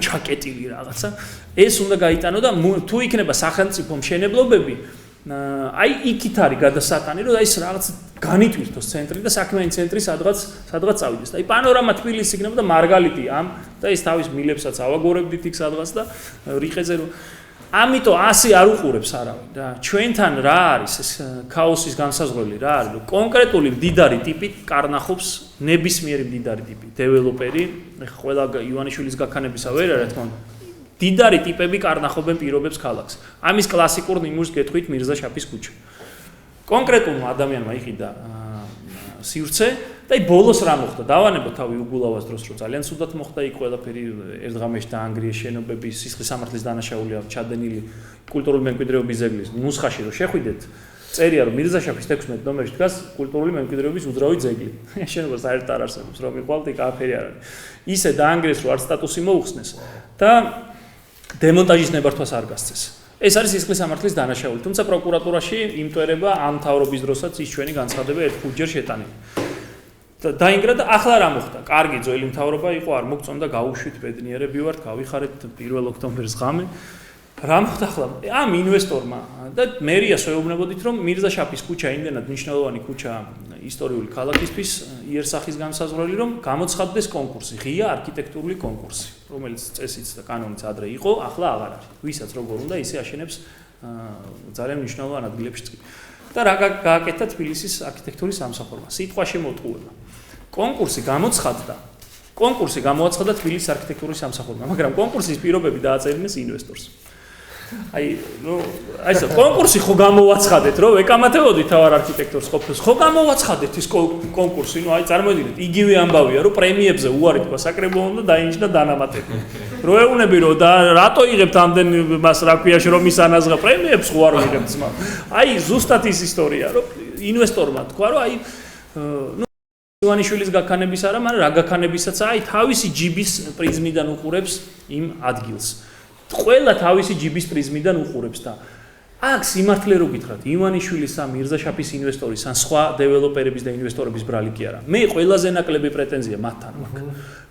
A: ჩაკეტილი რაღაცა. ეს უნდა გაიტანო და თუ იქნება სახელმწიფო მშენებლობები, აი იქით არის გადასატანი, რომ აი ეს რაღაც განიტვირთოს ცენტრი და საქმიანი ცენტრი სადღაც წავიდეს. აი პანორამა თბილისის იქნებოდა მარგალიტი ამ და ეს თავის მილებსაც ავაგორებდით იქ სადღაც და რიყეზე რომ ამიტომ ასე არ უყურებს არავინ რა. ჩვენთან რა არის ეს ქაოსის განსაზღვრელი რა არის, რომ კონკრეტული მდიდარი ტიპი კარნახობს ნებისმიერი მდიდარი ტიპი, დეველოპერი, ეხლა ყველა ივანიშვილის გაქანებისა ვერ არა თქო. დიდარი ტიპები კარნახობენ პირობებს ქალაქს. ამის კლასიკურ ნიმუშს გეტყვით მირზაშაფის ქუჩა. კონკრეტულმა ადამიანმა იყიდა სივრცე და აი ბოლოს რა მოხდა? დავანებო თავი უგულავას დროს, რომ ძალიან ცუდად მოხდა იქ ყველაფერი ერთ ღამეში დაანგრიეს შენობები, სისხლის სამართლის დანაშაული აქვს ჩადენილი კულტურული მემკვიდრეობის ძეგლის ნუსხაში რომ შეხვიდეთ, წერია რომ მირზაშაფის 16 ნომერში დგას კულტურული მემკვიდრეობის უძრავი ძეგლი. შენობა საერთოდ არ არსებობს, რომ მიყვალთ იქ აფერი არ არის. ისე დაანგრიეს, რომ არ სტატუსი მოუხსნეს და დემონტაჟის ნებართვას არ გასცეს. ეს არის სისხლის სამართლის დანაშაული. თუმცა პროკურატურაში იმტვერება ამ თავრობის დროსაც ის ჩვენი განცხადება ერთხუთჯერ შეტანილი. დაინგრა და ახლა რა მოხდა? კარგი ძველი მთავრობა იყო, არ მოგწონდა გაუშვით ბედნიერები ვართ, გავიხარეთ 1 ოქტომბრის ღამე. რა მოხდა ახლა? ამ ინვესტორმა და მერიას ვეუბნებოდით, რომ მირზაშაფის ქუჩა იმდენად მნიშვნელოვანი ქუჩა ისტორიული ქალაქისთვის, იერსახის განსაზღვრელი, რომ გამოცხადდეს კონკურსი, ღია არქიტექტურული კონკურსი, რომელიც წესიც და კანონიც ადრე იყო, ახლა აღარ არის. ვისაც როგორ უნდა ისე აშენებს ძალიან მნიშვნელოვან ადგილებშიც კი. და რა გააკეთა თბილისის არქიტექტურის სამსახურმა? სიტყვა შემოტყუება. კონკურსი გამოაცხადა თბილისის არქიტექტურის სამსახურმა, მაგრამ კონკურსის პირობები დააწერინეს ინვესტორს. აი ეს კონკურსი ხო გამოვაცხადეთ, რომ ეკამათებოდით თავარ არქიტექტორს ყოფილს, ხო გამოვაცხადეთ ეს კონკურსი, აი წარმოიდგინეთ, იგივე ამბავია, რომ პრემიებზე უარი თქვა საკრებულომ და დაინიშნა დანამატები. რო ეუბნები, რომ და რატო იღებთ ამდენ მას რა ქვია შრომის ანაზღა პრემიებს ხო არ ვიღებთ ძმა. აი ზუსტად ის ისტორია, რომ ინვესტორმა თქვა, რომ აი ივანიშვილის გაქანების არა, მაგრამ რა გაქანებისაც აი თავისი ჯიბის პრიზმიდან უყურებს იმ ადგილს. ყველა თავისი ჯიბის პრიზმიდან უყურებს და აქ სიმართლე რო გითხრათ, ივანიშვილის ან მირზაშაფის ინვესტორის ან სხვა დეველოპერების და ინვესტორების ბრალი კი არა. მე ყველაზე ნაკლები პრეტენზია მათთან მაქვს.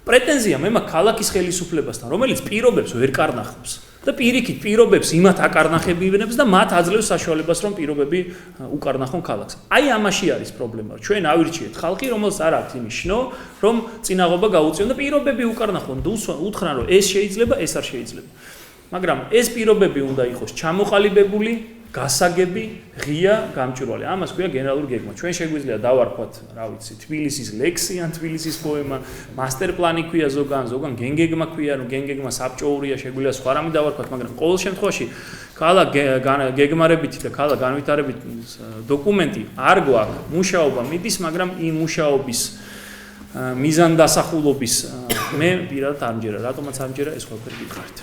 A: პრეტენზია მე მაქვს ქალაქის ხელისუფლებასთან, რომელიც პირობებს ვერ კარნახობს და პირიქით პირობებს იმათ აკარნახებინებს და მათ აძლევს საშუალებას, რომ პირობები უკარნახონ ქალაქს. აი ამაში არის პრობლემა. ჩვენ ავირჩიეთ ხალხი, რომელსაც არ აქვს იმის შნო, რომ წინაღობა გაუწიონ და პირობები უკარნახონ და უთხრან, რომ ეს შეიძლება, ეს არ შეიძლება. მაგრამ ეს პირობები უნდა იყოს ჩამოყალიბებული, გასაგები, ღია, გამჭვირვალე. ამას ქვია გენერალური გეგმა. ჩვენ შეგვიძლია დავარქვათ, რა ვიცი, თბილისის ლექსი ან თბილისის პოემა, მასტერ პლანი ქვია ზოგან გენგეგმა ქვია, რომ გენგეგმა საბჭოურია, შეგვიძლია სხვა რამე დავარქვათ, მაგრამ ყოველ შემთხვევაში ქალაქ გეგმარებითი და ქალაქ განვითარებით დოკუმენტი არ გვაქვს. მუშაობა მიდის, მაგრამ იმ მუშაობის მიზანდასახულობის მე პირადად არ მჯერა. რატომაც არ მჯერა ეს ყველაფერი გითხარით.